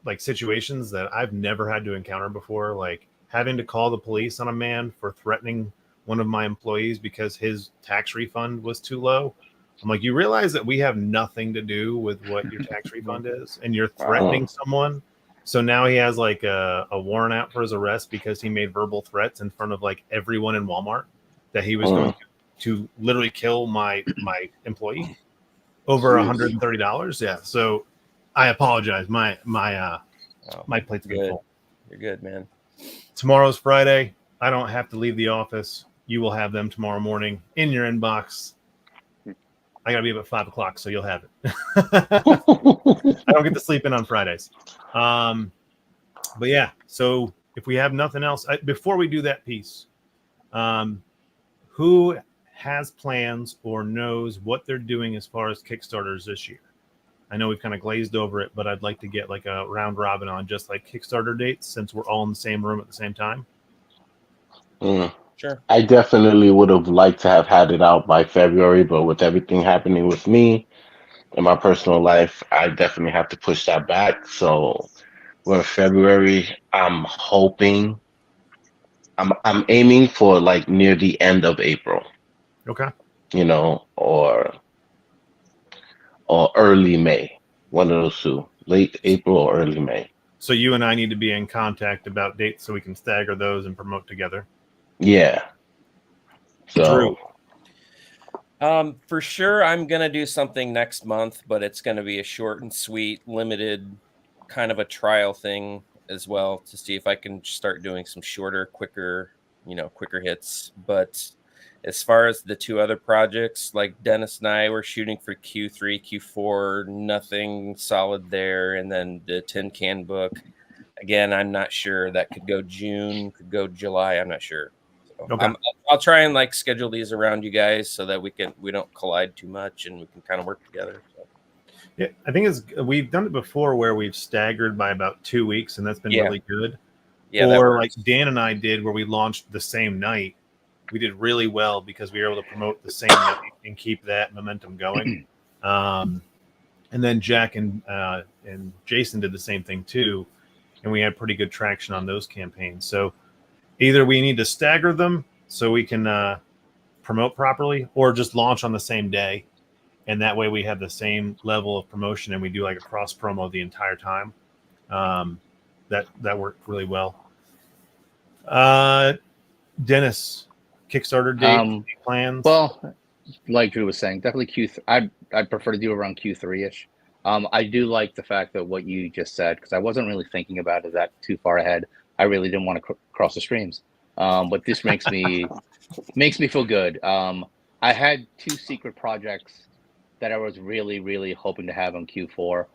like situations that I've never had to encounter before, like having to call the police on a man for threatening one of my employees because his tax refund was too low. I'm like, you realize that we have nothing to do with what your tax refund is, and you're threatening someone. So now he has like a warrant out for his arrest because he made verbal threats in front of like everyone in Walmart that he was going to literally kill my employee over $130. Yeah. So I apologize. My plate's good. full. You're good, man. Tomorrow's Friday. I don't have to leave the office. You will have them tomorrow morning in your inbox. I gotta be up at 5 o'clock, so you'll have it. I don't get to sleep in on Fridays. But yeah, so if we have nothing else, before we do that piece, who has plans or knows what they're doing as far as Kickstarters this year? I know we've kind of glazed over it, but I'd like to get like a round robin on just like Kickstarter dates since we're all in the same room at the same time. Sure. I definitely would have liked to have had it out by February, but with everything happening with me in my personal life, I definitely have to push that back. So for February, I'm hoping, I'm aiming for like near the end of April. Okay. Or early May. One of those two. Late April or early May. So you and I need to be in contact about dates so we can stagger those and promote together. Yeah. So for sure I'm gonna do something next month, but it's gonna be a short and sweet, limited kind of a trial thing as well to see if I can start doing some shorter, quicker hits. But as far as the two other projects, like Dennis and I were shooting for Q3, Q4, nothing solid there. And then the Tin Can book, again, I'm not sure. That could go June, could go July. I'm not sure. So Okay. I'll try and like schedule these around you guys so that we don't collide too much and we can kind of work together. So. Yeah, I think we've done it before where we've staggered by about 2 weeks, and that's been really good. Yeah, or like Dan and I did where we launched the same night. We did really well because we were able to promote the same night and keep that momentum going. And then Jack and Jason did the same thing too, and we had pretty good traction on those campaigns. So either we need to stagger them so we can promote properly, or just launch on the same day, and that way we have the same level of promotion and we do like a cross promo the entire time. That worked really well. Dennis, Kickstarter date plans? Well, like Drew was saying, definitely Q3. I'd prefer to do around Q3-ish. I do like the fact that what you just said, because I wasn't really thinking about it that too far ahead. I really didn't want to cross the streams, but this makes me feel good. I had 2 secret projects that I was really, really hoping to have on Q4.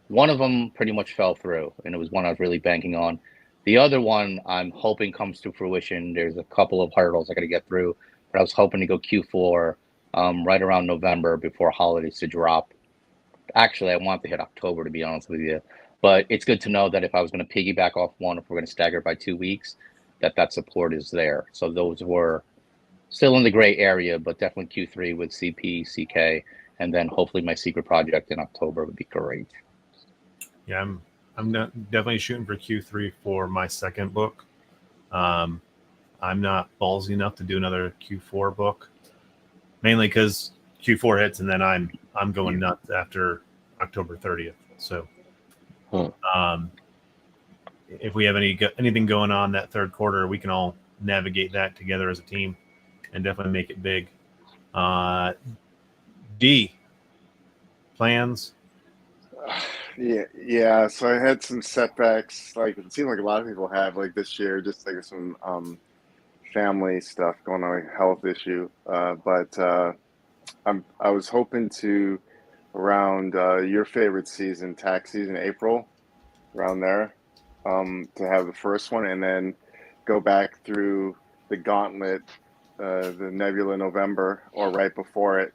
One of them pretty much fell through, and it was one I was really banking on. The other one I'm hoping comes to fruition. There's a couple of hurdles I got to get through, but I was hoping to go Q4 right around November before holidays to drop. Actually, I want to hit October, to be honest with you. But it's good to know that if I was going to piggyback off one, if we're going to stagger it by 2 weeks, that support is there. So those were still in the gray area, but definitely Q3 with CP, CK, and then hopefully my secret project in October would be great. Yeah, I'm definitely shooting for Q3 for my second book. I'm not ballsy enough to do another Q4 book, mainly because Q4 hits and then I'm going nuts after October 30th. So, if we have anything going on that third quarter, we can all navigate that together as a team and definitely make it big. D, plans? Yeah. So I had some setbacks. Like it seemed like a lot of people have like this year, just like some family stuff going on, like health issue. But I was hoping to around your favorite season, tax season, April, around there, to have the first one, and then go back through the gauntlet, the Nebula November, or right before it,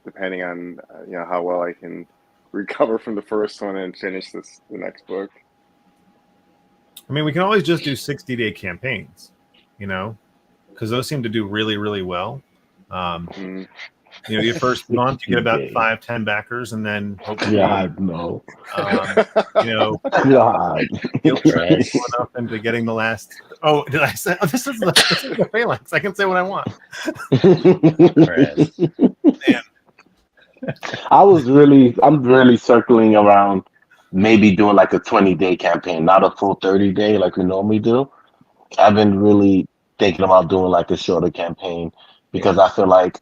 depending on how well I can recover from the first one and finish the next book. I mean, we can always just do 60-day campaigns, because those seem to do really, really well. Your first month, you get about 5-10 backers, and then hopefully, no. You'll trick one up into getting the last. Oh, did I say? Oh, this is the Phalanx. I can say what I want. Man. I'm really circling around maybe doing like a 20-day campaign, not a full 30-day like we normally do. I've been really thinking about doing like a shorter campaign because I feel like,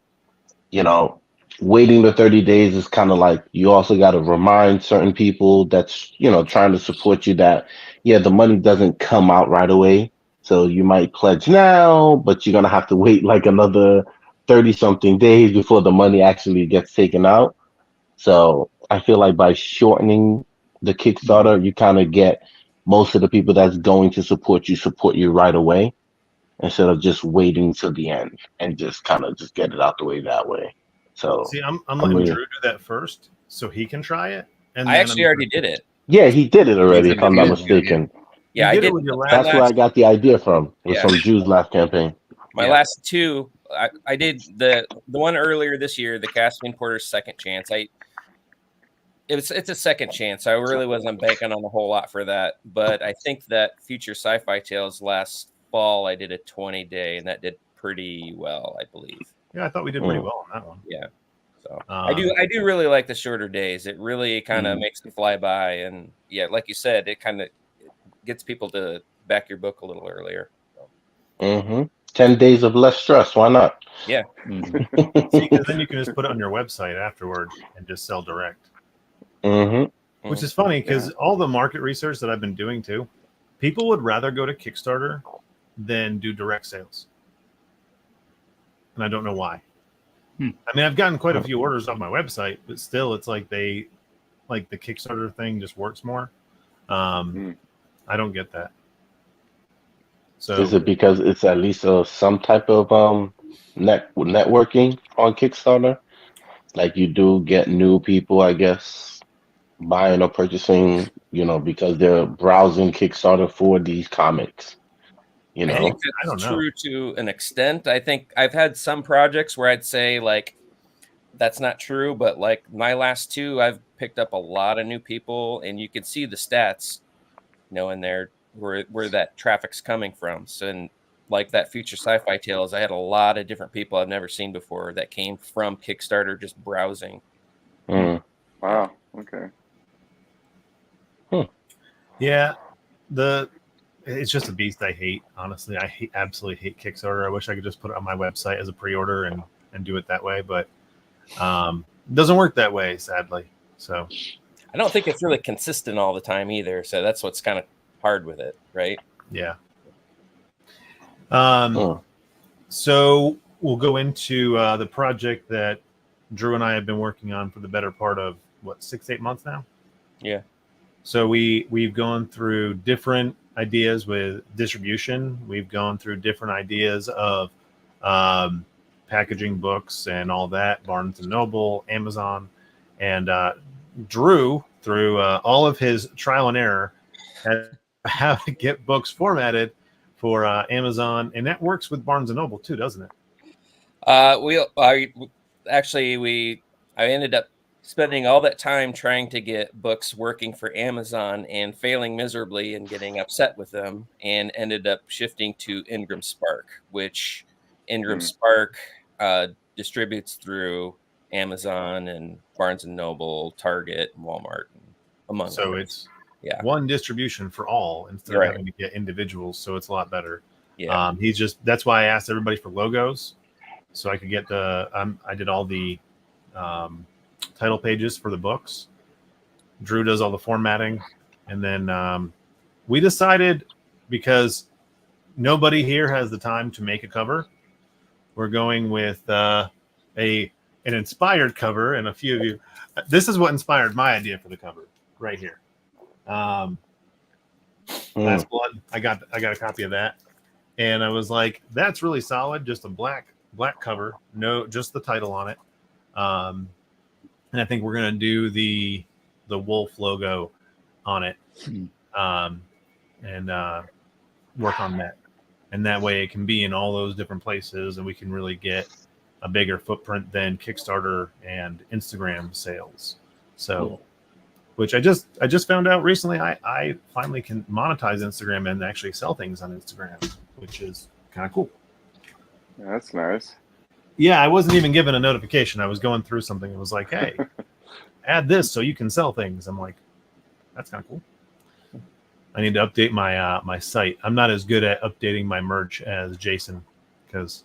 waiting the 30 days is kind of like you also got to remind certain people that's, trying to support you that, the money doesn't come out right away. So you might pledge now, but you're going to have to wait like another 30 something days before the money actually gets taken out. So I feel like by shortening the Kickstarter, you kind of get most of the people that's going to support you right away instead of just waiting till the end and just kind of just get it out the way that way. So see, I'm letting Drew do that first so he can try it. And I actually already did it. Yeah, he did it already, if I'm not mistaken. Yeah, I did. That's where I got the idea from. It was from Drew's last campaign. My last 2, I did the one earlier this year, the Caspian Porter's Second Chance. It's a second chance. I really wasn't banking on a whole lot for that, but I think that Future Sci-Fi Tales last fall I did a 20-day, and that did pretty well, I believe. Yeah, I thought we did pretty well on that one. Yeah, so I do really like the shorter days. It really kind of makes it fly by, and like you said, it kind of gets people to back your book a little earlier. So. 10 days of less stress. Why not? Yeah. See, because then you can just put it on your website afterward and just sell direct. Which is funny because all the market research that I've been doing too, people would rather go to Kickstarter than do direct sales. And I don't know why. I mean, I've gotten quite a few orders off my website, but still it's like the Kickstarter thing just works more. I don't get that. So is it because it's at least some type of networking on Kickstarter? Like you do get new people, I guess, buying or purchasing, because they're browsing Kickstarter for these comics. I think that's true to an extent. I think I've had some projects where I'd say like that's not true, but like my last 2, I've picked up a lot of new people, and you can see the stats, in there where that traffic's coming from. So, and like that Future Sci-Fi Tales, I had a lot of different people I've never seen before that came from Kickstarter just browsing. Mm. Wow. Okay. Yeah, it's just a beast I hate. Honestly, I absolutely hate Kickstarter. I wish I could just put it on my website as a pre-order and do it that way, but it doesn't work that way, sadly. So I don't think it's really consistent all the time either. So that's what's kind of hard with it, right? yeah. Mm. So we'll go into the project that Drew and I have been working on for the better part of 6-8 months now. Yeah. So we've gone through different ideas with distribution. We've gone through different ideas of packaging books and all that, Barnes and Noble, Amazon, and Drew, through all of his trial and error, had how to get books formatted for Amazon, and that works with Barnes and Noble too, doesn't it? I ended up spending all that time trying to get books working for Amazon and failing miserably and getting upset with them, and ended up shifting to Ingram Spark, which Ingram Spark distributes through Amazon and Barnes and Noble, Target, and Walmart, among So others. it's one distribution for all instead of having to get individuals. So it's a lot better. Yeah. That's why I asked everybody for logos, so I could get I did all the title pages for the books. Drew does all the formatting, and then we decided, because nobody here has the time to make a cover, we're going with an inspired cover. And a few of you, this is what inspired my idea for the cover right here. Last Blood. I got a copy of that, and I was like, that's really solid. Just a black cover, just the title on it. And I think we're gonna do the wolf logo on it, and work on that. And that way it can be in all those different places, and we can really get a bigger footprint than Kickstarter and Instagram sales. So, which I just found out recently, I finally can monetize Instagram and actually sell things on Instagram, which is kind of cool. Yeah, that's nice. Yeah, I wasn't even given a notification. I was going through something. It was like, hey, add this so you can sell things. I'm like, that's kind of cool. I need to update my my site. I'm not as good at updating my merch as Jason, because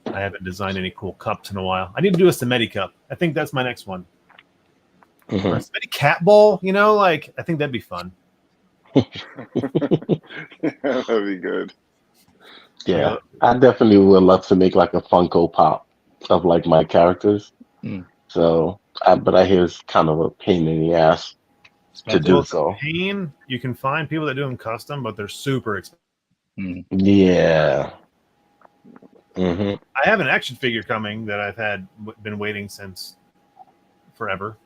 I haven't designed any cool cups in a while. I need to do a Semeti cup. I think that's my next one. Or a Semeti cat bowl, I think that'd be fun. That'd be good. Yeah, I definitely would love to make like a Funko Pop of like my characters. So, but I hear it's kind of a pain in the ass to do so. Pain. You can find people that do them custom, but they're super expensive. Yeah. I have an action figure coming that I've been waiting since forever.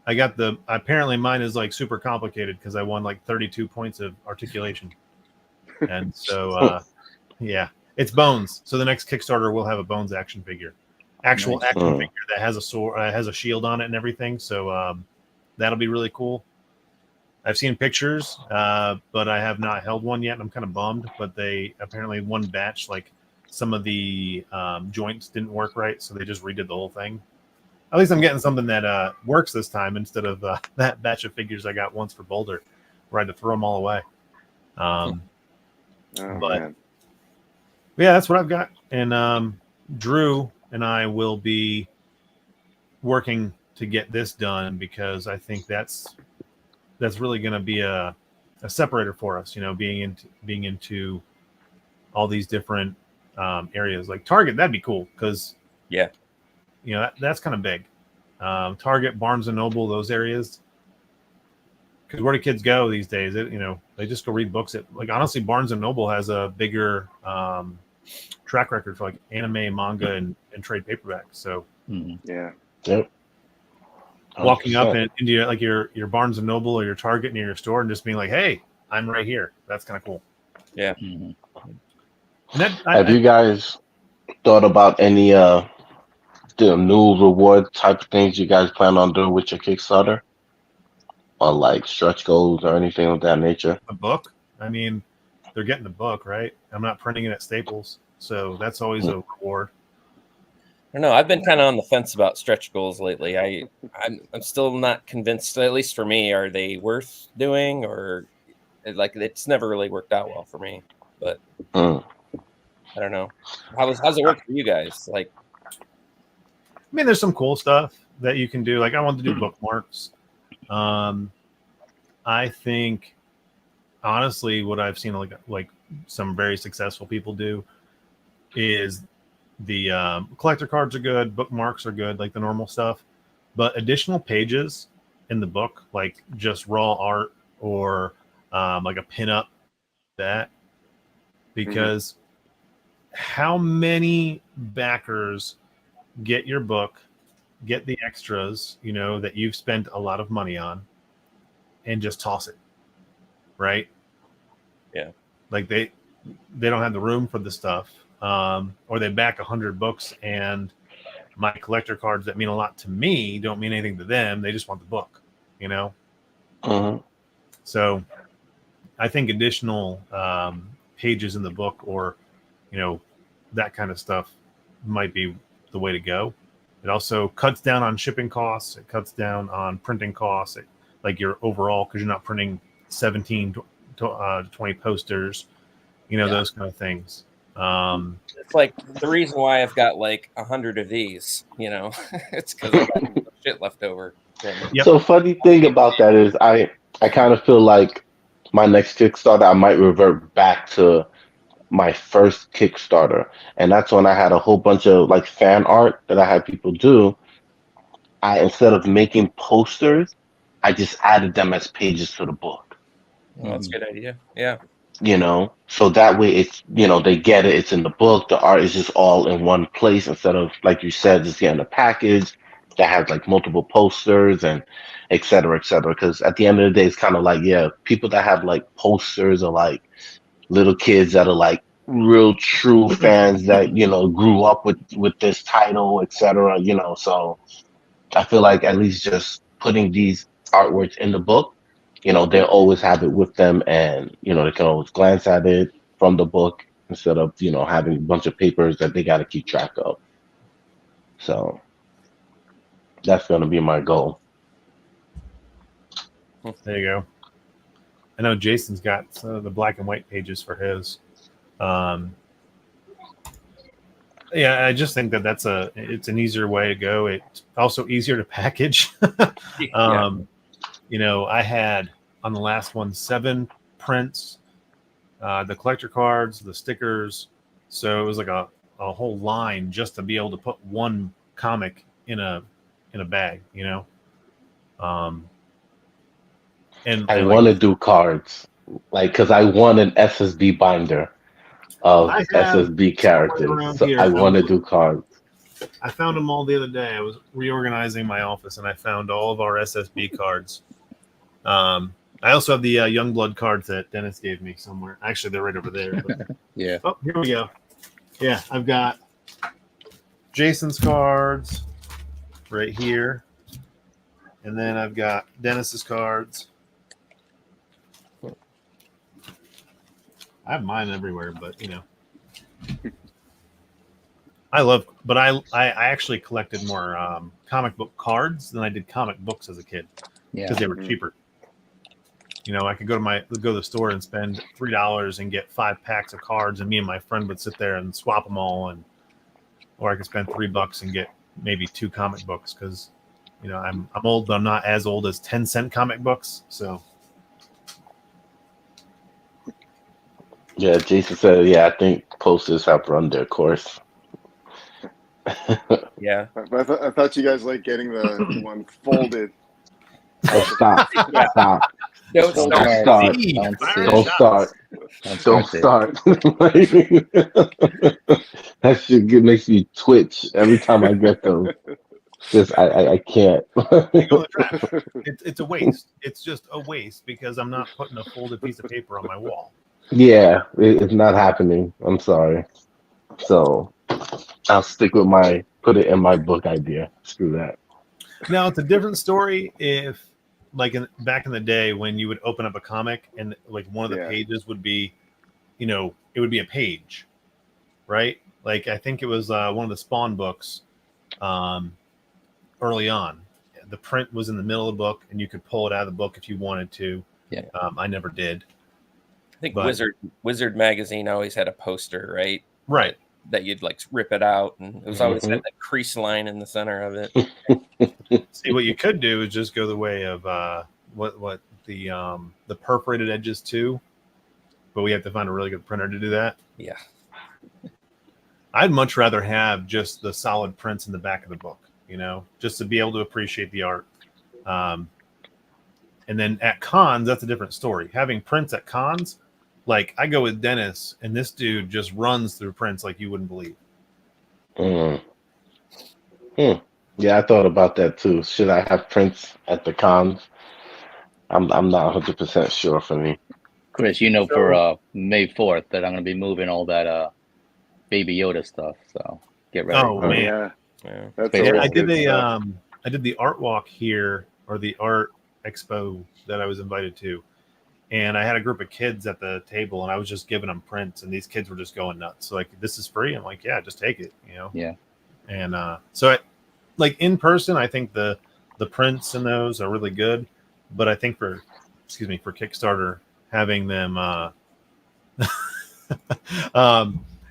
Apparently mine is like super complicated because I won like 32 points of articulation. And so, yeah, it's Bones. So the next Kickstarter will have a Bones action figure, action figure that has a sword, has a shield on it and everything. So that'll be really cool. I've seen pictures, but I have not held one yet. And I'm kind of bummed, but they apparently one batch, like some of the joints didn't work right. So they just redid the whole thing. At least I'm getting something that works this time instead of that batch of figures I got once for Boulder, where I had to throw them all away. But yeah, that's what I've got. And Drew and I will be working to get this done, because I think that's really going to be a separator for us, being into all these different areas. Like Target, that'd be cool, because that's kind of big. Target, Barnes and Noble, those areas. Because where do kids go these days? They just go read books. Honestly, Barnes and Noble has a bigger track record for like anime, manga, and trade paperback. So yeah, walking up into like your Barnes and Noble or your Target near your store and just being like, "Hey, I'm right here." That's kind of cool. Yeah. Have you guys thought about any the new reward type of things you guys plan on doing with your Kickstarter? Or like stretch goals or anything of that nature? A book. I mean, they're getting the book, right? I'm not printing it at Staples, so that's always a reward. I don't know. I've been kind of on the fence about stretch goals lately. I'm still not convinced. At least for me, are they worth doing, or like it's never really worked out well for me? But I don't know. How's it work for you guys? Like, I mean, there's some cool stuff that you can do. Like I wanted to do bookmarks. I think honestly, what I've seen like some very successful people do is the collector cards are good, bookmarks are good, like the normal stuff, but additional pages in the book, like just raw art or like a pinup, that because how many backers get your book, get the extras, you know, that you've spent a lot of money on, and just toss it, right? Yeah, like they don't have the room for the stuff, or they back 100 books, and my collector cards that mean a lot to me don't mean anything to them. They just want the book, you know. So I think additional pages in the book, or you know, that kind of stuff might be the way to go. It also cuts down on shipping costs. It cuts down on printing costs, like your overall, because you're not printing 17 to 20 posters, you know, those kind of things. It's like the reason why I've got like 100 of these, you know, it's because I got shit left over. Yep. So funny thing about that is I kind of feel like my next Kickstarter, I might revert back to my first Kickstarter. And that's when I had a whole bunch of like fan art that I had people do. Instead of making posters, I just added them as pages to the book. Well, that's a good idea. Yeah. You know, so that way it's, you know, they get it, it's in the book, the art is just all in one place instead of, like you said, just getting a package that has like multiple posters and et cetera, et cetera. Because at the end of the day, it's kind of like, yeah, people that have like posters are like little kids that are like real true fans that, you know, grew up with this title, et cetera, you know. So I feel like at least just putting these artworks in the book, you know, they'll always have it with them, and you know, they can always glance at it from the book instead of, you know, having a bunch of papers that they got to keep track of. So that's going to be my goal. There you go. I know Jason's got some of the black and white pages for his. Yeah, I just think that it's an easier way to go. It's also easier to package. You know, I had on the last one 7 prints, the collector cards, the stickers. So it was like a whole line just to be able to put one comic in a bag, you know. And I want to do cards, like, because I want an SSB binder of SSB characters. So I want to do cards. I found them all the other day. I was reorganizing my office, and I found all of our SSB cards. I also have the Youngblood cards that Dennis gave me somewhere. Actually, they're right over there. But... Yeah. Oh, here we go. Yeah, I've got Jason's cards right here. And then I've got Dennis's cards. I have mine everywhere, but you know. I actually collected more comic book cards than I did comic books as a kid. Because they were cheaper. You know, I could go to the store and spend $3 and get 5 packs of cards, and me and my friend would sit there and swap them all, or I could spend $3 and get maybe 2 comic books, because you know I'm old, but I'm not as old as 10-cent comic books. So yeah, Jason said, yeah, I think posters have run their course. Yeah. I thought you guys like getting the one folded. Oh, stop. Stop. Don't start. That shit makes me twitch every time I get those. Just I can't. It's a waste. It's just a waste because I'm not putting a folded piece of paper on my wall. Yeah, it's not happening. I'm sorry. So I'll stick with my put it in my book idea. Screw that. Now it's a different story if, like back in the day, when you would open up a comic and like one of the pages would be it would be a page, right? Like I think it was one of the Spawn books early on. The print was in the middle of the book, and you could pull it out of the book if you wanted to. Yeah. I never did. I think But- Wizard magazine always had a poster, right? Right. That you'd like rip it out, and it was always had that crease line in the center of it. See, what you could do is just go the way of what the perforated edges too, but we have to find a really good printer to do that. Yeah. I'd much rather have just the solid prints in the back of the book, just to be able to appreciate the art. And then at cons, that's a different story. Having prints at cons, like I go with Dennis, and this dude just runs through prints like you wouldn't believe. Yeah, I thought about that too. Should I have prints at the cons? I'm not 100% sure for me. Chris, for May 4th that I'm going to be moving all that Baby Yoda stuff. So get ready. Oh man, Yeah. That's Yeah, always I did good stuff. I did the art walk here, or the art expo that I was invited to, and I had a group of kids at the table, and I was just giving them prints, and these kids were just going nuts. So like, this is free. I'm like, yeah, just take it, Yeah. And so like in person, I think the prints in those are really good, but I think for Kickstarter, having them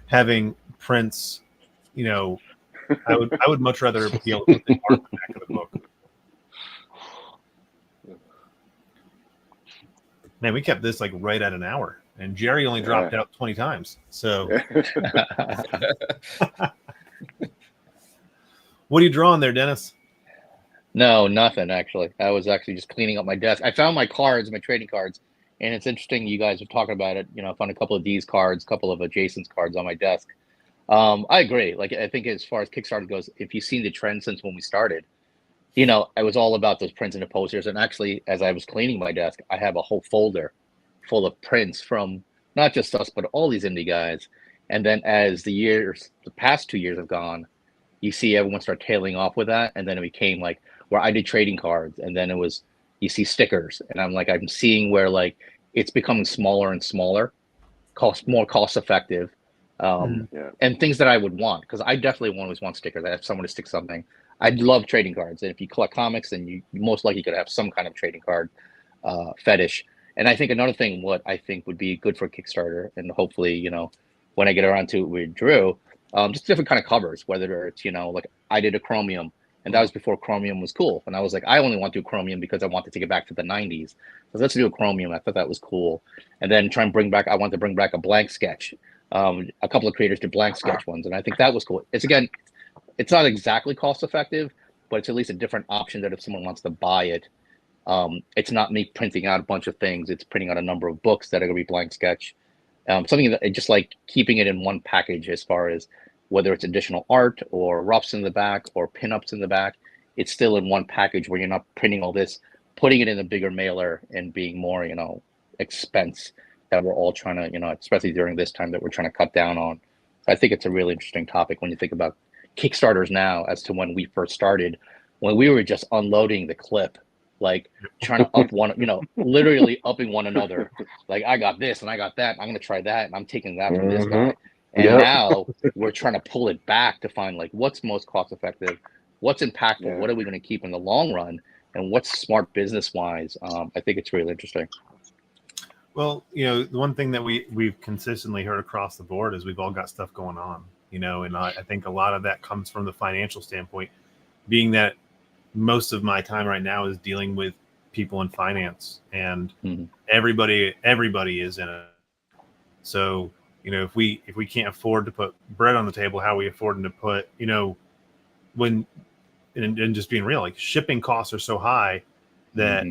having prints, I would much rather be able to put the art in the back of the book. Man, we kept this like right at an hour, and Jerry only dropped out 20 times. So what are you drawing there, Dennis? No, nothing actually. I was actually just cleaning up my desk. I found my cards, my trading cards, and it's interesting you guys are talking about it. I found a couple of D's cards, a couple of Jason's cards on my desk. I agree. Like I think as far as Kickstarter goes, if you've seen the trend since when we started, I was all about those prints and the posters. And actually, as I was cleaning my desk, I have a whole folder full of prints from not just us, but all these indie guys. And then as the past 2 years have gone, you see everyone start tailing off with that. And then it became like where I did trading cards. And then it was, you see stickers. And I'm seeing where like it's becoming smaller and smaller, more cost effective. And things that I would want, because I definitely always want stickers. I have someone to stick something. I love trading cards, and if you collect comics, then you most likely could have some kind of trading card fetish. And I think another thing, what I think would be good for Kickstarter, and hopefully, when I get around to it with Drew, just different kind of covers. Whether it's like I did a Chromium, and that was before Chromium was cool. And I was like, I only want to do Chromium because I want to take it back to the 90s. So let's do a Chromium. I thought that was cool. And then I want to bring back a blank sketch. A couple of creators did blank sketch ones, and I think that was cool. It's not exactly cost effective, but it's at least a different option that if someone wants to buy it, it's not me printing out a bunch of things. It's printing out a number of books that are going to be blank sketch. Something that just like keeping it in one package, as far as whether it's additional art or roughs in the back or pinups in the back, it's still in one package where you're not printing all this, putting it in a bigger mailer and being more, expense that we're all trying to, especially during this time that we're trying to cut down on. I think it's a really interesting topic when you think about Kickstarters now as to when we first started, when we were just unloading the clip, like trying to up one, literally upping one another. Like I got this and I got that. I'm going to try that. And I'm taking that from this guy. And now we're trying to pull it back to find like what's most cost effective, what's impactful, what are we going to keep in the long run, and what's smart business wise. I think it's really interesting. Well, the one thing that we've consistently heard across the board is we've all got stuff going on, and I think a lot of that comes from the financial standpoint, being that most of my time right now is dealing with people in finance, and everybody is in it. So, if we can't afford to put bread on the table, how are we affording to put, and just being real, like shipping costs are so high that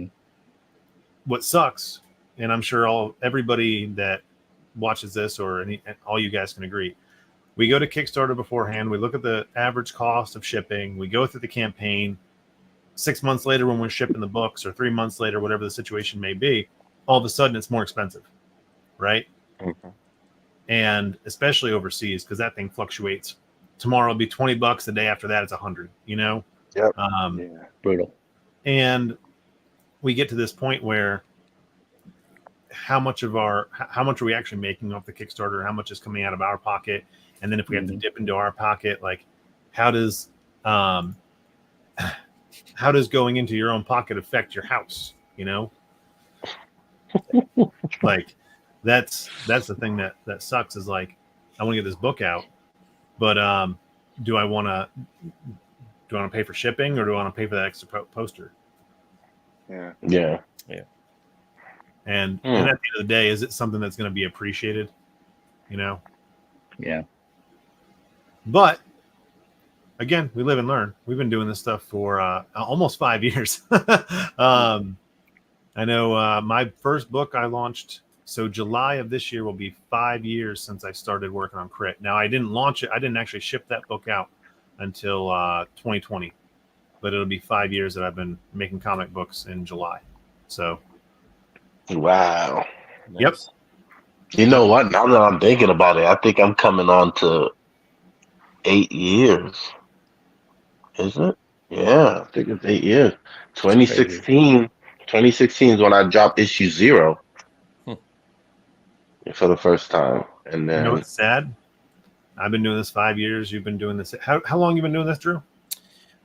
what sucks, and I'm sure everybody that watches this or all you guys can agree, we go to Kickstarter beforehand, we look at the average cost of shipping, we go through the campaign. 6 months later, when we're shipping the books, or 3 months later, whatever the situation may be, all of a sudden it's more expensive, right? And especially overseas, because that thing fluctuates. Tomorrow it'll be $20. The day after that, it's $100. Yep. Brutal. And we get to this point where how much are we actually making off the Kickstarter? How much is coming out of our pocket? And then if we have to dip into our pocket, like how does going into your own pocket affect your house? You know, like that's the thing that sucks is like, I want to get this book out, but do I want to pay for shipping, or do I want to pay for that extra poster? Yeah. And at the end of the day, is it something that's going to be appreciated? You know? Yeah. But again, we live and learn. We've been doing this stuff for almost 5 years. I know my first book I launched, so July of this year will be 5 years since I started working on Crit. Now, I didn't launch it. I didn't actually ship that book out until 2020, but it'll be 5 years that I've been making comic books in July. So, wow. Yep. You know what? Now that I'm thinking about it, I think I'm coming on to 8 years. Is it? Yeah, I think it's 8 years. 2016 is when I dropped issue 0 for the first time. And then, you know, it's sad. I've been doing this 5 years. You've been doing this. How long you been doing this, Drew?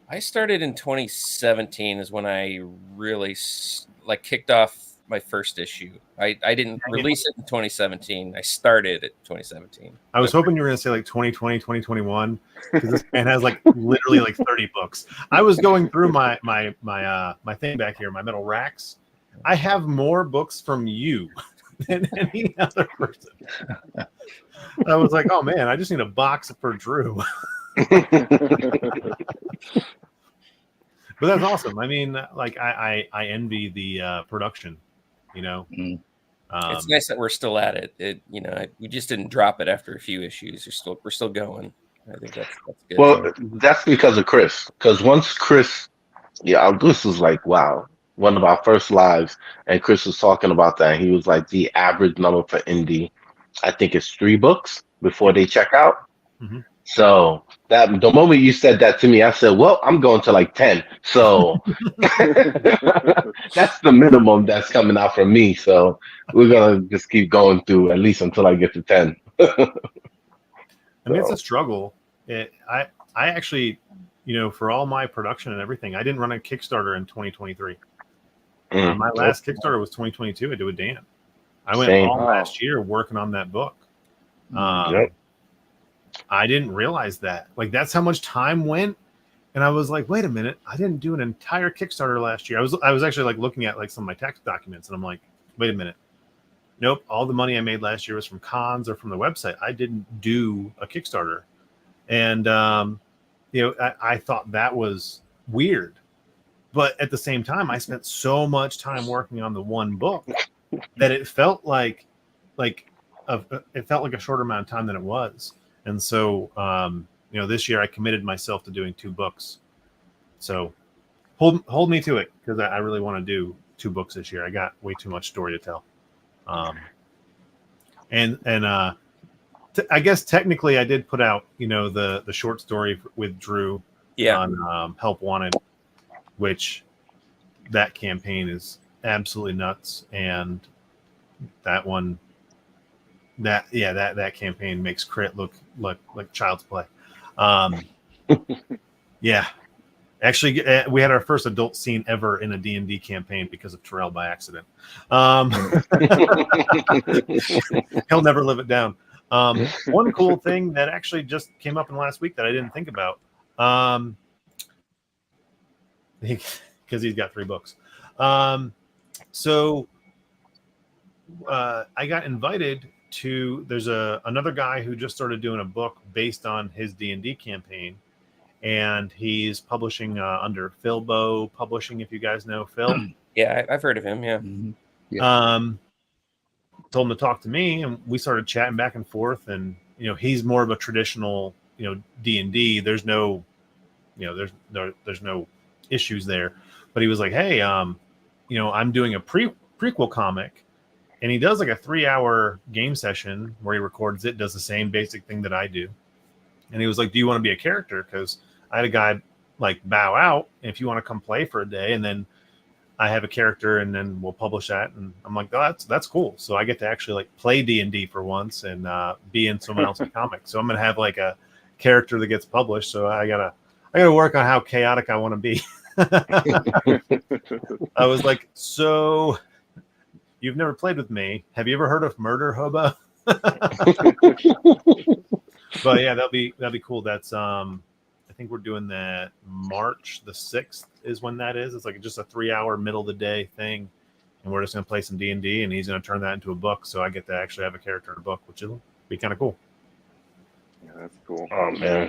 I started in 2017 is when I really kicked off my first issue. I didn't release it in 2017. I started at 2017. I was hoping you were going to say like 2020, 2021, because this man has like literally like 30 books. I was going through my thing back here, my metal racks. I have more books from you than any other person. I was like, oh man, I just need a box for Drew. But that's awesome. I mean, like I envy the production, you know. It's nice that we're still at it. You know, we just didn't drop it after a few issues. We're still going. I think that's good. Well, that's because of Chris. Because once Chris, this was like, wow, one of our first lives, and Chris was talking about that. He was like, the average number for indie, I think, is 3 books before they check out. Mm-hmm. So that the moment you said that to me, I said, well, I'm going to like 10. So that's the minimum that's coming out from me. So we're going to just keep going through at least until I get to 10. I mean, it's a struggle. I actually, you know, for all my production and everything, I didn't run a Kickstarter in 2023. My last Kickstarter was 2022. I did with Dan. I went all last year working on that book. I didn't realize that. Like, that's how much time went. And I was like, wait a minute, I didn't do an entire Kickstarter last year. I was actually like looking at like some of my tax documents, and I'm like, wait a minute. Nope, all the money I made last year was from cons or from the website. I didn't do a Kickstarter. And you know, I thought that was weird. But at the same time, I spent so much time working on the one book that it felt like a shorter amount of time than it was. And so, you know, this year I committed myself to doing 2 books. So hold me to it, because I really want to do 2 books this year. I got way too much story to tell. I guess technically I did put out, you know, the short story with Drew on Help Wanted, which that campaign is absolutely nuts. And that one, that campaign makes Crit look like child's play. Yeah, actually, we had our first adult scene ever in a D&D campaign because of Terrell by accident. He'll never live it down. One cool thing that actually just came up in the last week that I didn't think about, because he's got 3 books. So I got invited to, there's another guy who just started doing a book based on his D&D campaign, and he's publishing under Philbo Publishing, if you guys know Phil. Yeah, I've heard of him. Yeah. Mm-hmm. Yeah. Told him to talk to me, and we started chatting back and forth. And you know, he's more of a traditional, you know, D&D. There's no, you know, there's no issues there. But he was like, hey, you know, I'm doing a prequel comic. And he does like a 3-hour game session where he records it, does the same basic thing that I do. And he was like, do you want to be a character? Because I had a guy like bow out, if you want to come play for a day. And then I have a character, and then we'll publish that. And I'm like, oh, that's cool. So I get to actually like play D&D for once and be in someone else's comic. So I'm gonna have like a character that gets published. So I gotta work on how chaotic I want to be. I was like, so you've never played with me. Have you ever heard of Murder Hobo? But yeah, that'll be cool. That's I think we're doing that March the 6th is when that is. It's like just a 3-hour middle of the day thing, and we're just gonna play some D&D, and he's gonna turn that into a book. So I get to actually have a character in a book, which will be kind of cool. Yeah, that's cool. Oh man.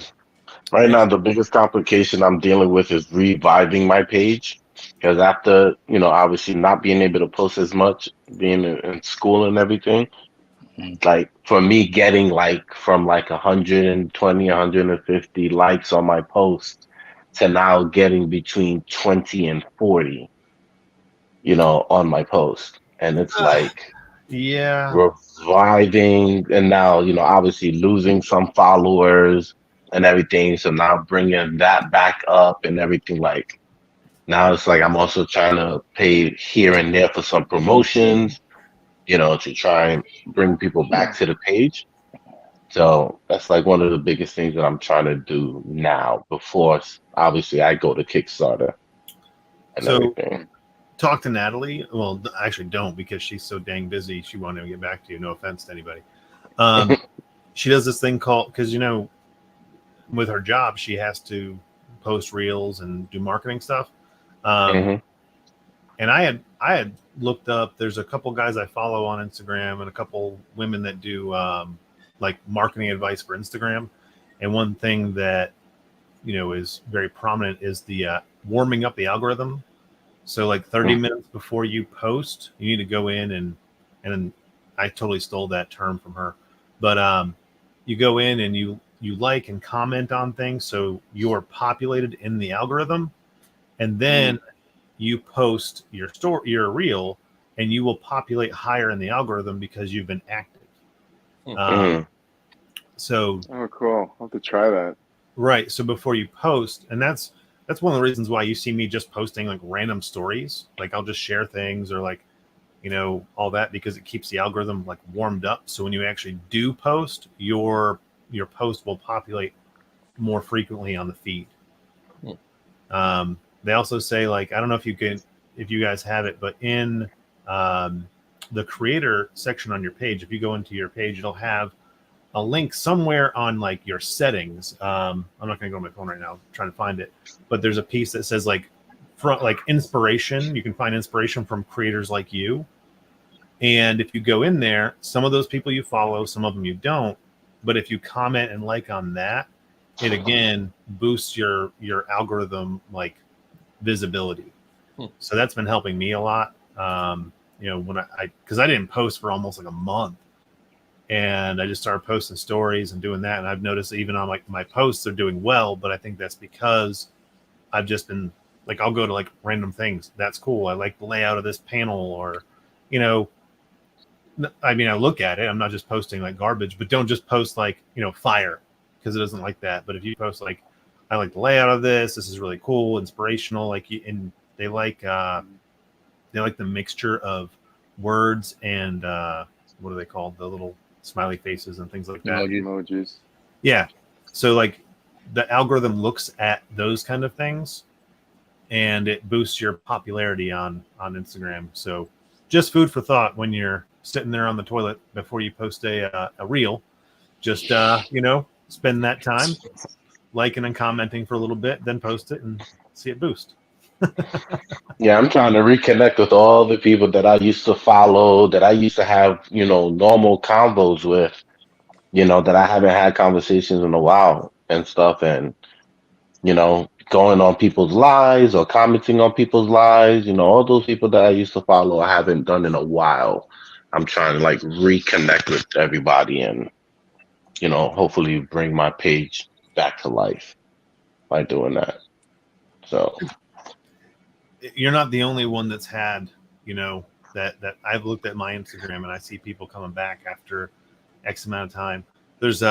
Right now, the biggest complication I'm dealing with is reviving my page, because after, obviously not being able to post as much, being in school and everything, like for me getting like from like 120, 150 likes on my post to now getting between 20 and 40, on my post. And it's like, yeah, reviving, and now, obviously losing some followers and everything. So now bringing that back up and everything, like now it's like I'm also trying to pay here and there for some promotions, to try and bring people back to the page. So that's like one of the biggest things that I'm trying to do now before obviously I go to Kickstarter and everything. Talk to Natalie. Well, I actually don't, because she's so dang busy. She won't even get back to you. No offense to anybody. She does this thing called, because with her job, she has to post reels and do marketing stuff. And I had looked up, there's a couple guys I follow on Instagram and a couple women that do like marketing advice for Instagram. And one thing that, is very prominent is the warming up the algorithm. So like 30 minutes before you post, you need to go in and I totally stole that term from her, but you go in and you like and comment on things, so you're populated in the algorithm, and then you post your reel, and you will populate higher in the algorithm because you've been active. So oh, cool. I'll have to try that. Right. So before you post, and that's one of the reasons why you see me just posting like random stories. Like I'll just share things or like, all that, because it keeps the algorithm like warmed up. So when you actually do post, your post will populate more frequently on the feed. They also say, like, I don't know if you guys have it, but in the creator section on your page, if you go into your page, it'll have a link somewhere on like your settings. I'm not going to go on my phone right now, I'm trying to find it, but there's a piece that says like inspiration. You can find inspiration from creators like you. And if you go in there, some of those people you follow, some of them you don't. But if you comment and like on that, it again boosts your algorithm like visibility. So that's been helping me a lot. When because I didn't post for almost like a month, and I just started posting stories and doing that. And I've noticed even on like my posts, they're doing well, but I think that's because I've just been like, I'll go to like random things. That's cool. I like the layout of this panel, or, I look at it. I'm not just posting like garbage, but don't just post like, fire, because it doesn't like that. But if you post like, I like the layout of this. This is really cool, inspirational. And they like the mixture of words and what are they called? The little smiley faces and things like that. Emojis. Yeah. So like the algorithm looks at those kind of things, and it boosts your popularity on Instagram. So just food for thought when you're sitting there on the toilet before you post a reel. Just spend that time liking and commenting for a little bit, then post it and see it boost. Yeah, I'm trying to reconnect with all the people that I used to follow, that I used to have, normal combos with, that I haven't had conversations in a while and stuff. And, going on people's lives or commenting on people's lives, all those people that I used to follow, I haven't done in a while. I'm trying to like reconnect with everybody and, hopefully bring my page back to life by doing that. So you're not the only one that's had, that I've looked at my Instagram and I see people coming back after X amount of time. There's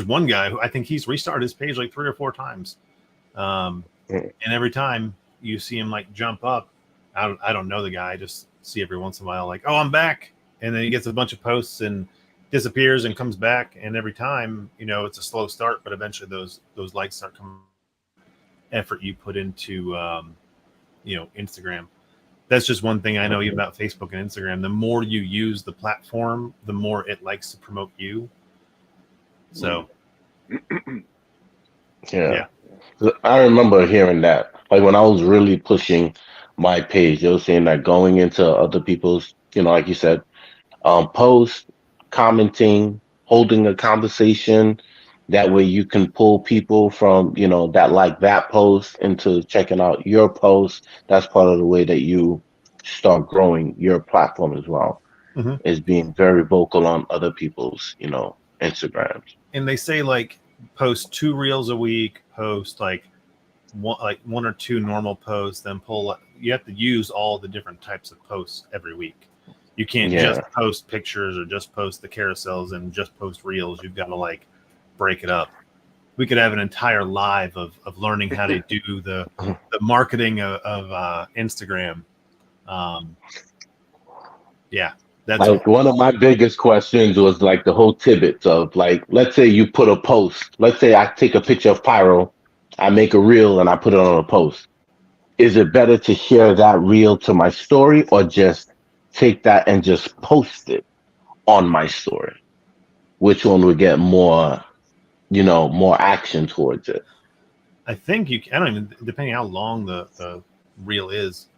one guy who I think he's restarted his page like 3 or 4 times. And every time you see him like jump up, I don't know the guy. I just see every once in a while like, oh, I'm back, and then he gets a bunch of posts and disappears and comes back, and every time, you know, it's a slow start, but eventually those likes start coming. Effort you put into you know, Instagram. That's just one thing I know about Facebook and Instagram. The more you use the platform, the more it likes to promote you. So yeah. I remember hearing that. Like when I was really pushing my page, they were saying that going into other people's, you know, like you said, posts, commenting, holding a conversation. That way you can pull people from, you know, that like that post into checking out your post. That's part of the way that you start growing your platform as well, is being very vocal on other people's, you know, Instagrams. And they say like post 2 reels a week, post like one or two normal posts, then you have to use all the different types of posts every week. You can't just post pictures or just post the carousels and just post reels. You've got to like break it up. We could have an entire live of learning how to do the marketing of Instagram. Yeah, that's like one of my biggest questions was like the whole tidbits of like, let's say you put a post. Let's say I take a picture of Pyro, I make a reel and I put it on a post. Is it better to share that reel to my story or just take that and just post it on my story? Which one would get more, you know, more action towards it? I think I don't even, depending how long the reel is.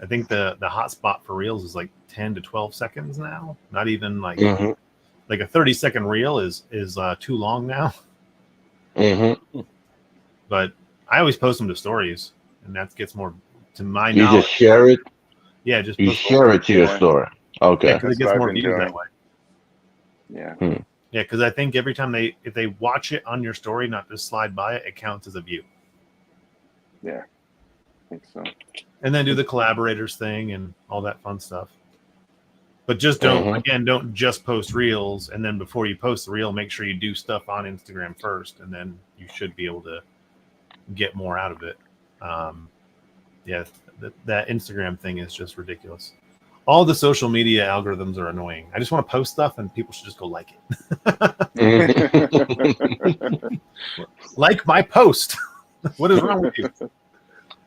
I think the hot spot for reels is like 10 to 12 seconds now. Not even like like a 30-second reel is too long now. But I always post them to stories, and that gets more to my you knowledge. Just share it. Yeah, just you share it to your story. Okay, because it gets more views that way. Yeah. Yeah, because I think every time if they watch it on your story, not just slide by it, it counts as a view. Yeah, I think so. And then do the collaborators thing and all that fun stuff. But just don't just post reels, and then before you post the reel, make sure you do stuff on Instagram first, and then you should be able to get more out of it. Yeah, that Instagram thing is just ridiculous. All the social media algorithms are annoying. I just want to post stuff, and people should just go like it. Like my post. What is wrong with you?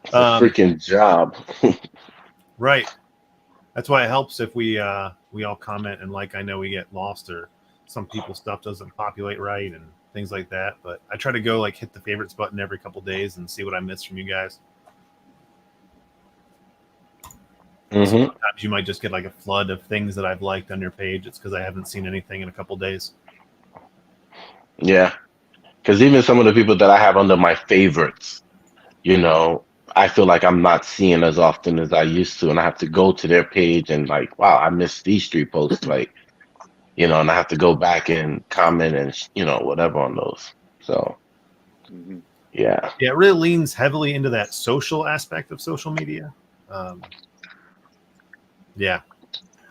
Freaking job. Right. That's why it helps if we all comment and like. I know we get lost or some people's stuff doesn't populate right and things like that. But I try to go like hit the favorites button every couple days and see what I miss from you guys. Sometimes you might just get like a flood of things that I've liked on your page. It's because I haven't seen anything in a couple days. Yeah, because even some of the people that I have under my favorites, you know, I feel like I'm not seeing as often as I used to, and I have to go to their page and like, wow, I missed these 3 posts, like, you know, and I have to go back and comment and you know, whatever on those. So, yeah, it really leans heavily into that social aspect of social media. Yeah,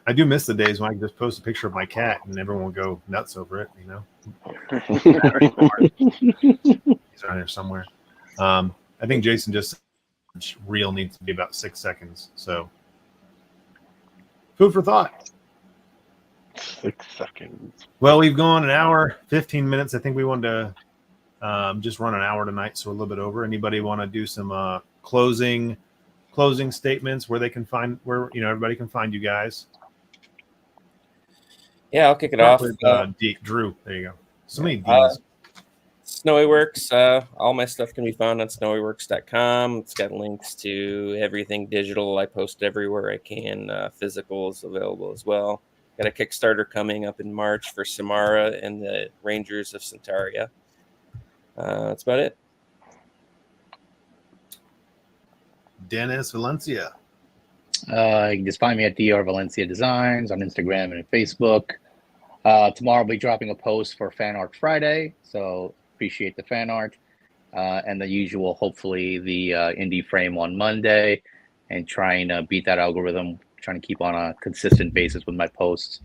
I do miss the days when I could just post a picture of my cat and everyone would go nuts over it. You know, he's around here somewhere. I think Jason just said reel needs to be about 6 seconds. So, food for thought. 6 seconds. Well, we've gone an hour, 15 minutes. I think we wanted to just run an hour tonight, so a little bit over. Anybody want to do some closing statements where everybody can find you guys? Yeah, I'll kick it off. With, Drew, there you go. So many D's. Snowyworks, all my stuff can be found on snowyworks.com. It's got links to everything digital. I post everywhere I can. Physical is available as well. Got a Kickstarter coming up in March for Samara and the Rangers of Centaria. That's about it. Dennis Valencia. You can just find me at DR Valencia Designs on Instagram and Facebook. Tomorrow I'll be dropping a post for Fan Art Friday, so appreciate the fan art. And the usual, hopefully, the indie frame on Monday, and trying to beat that algorithm, trying to keep on a consistent basis with my posts.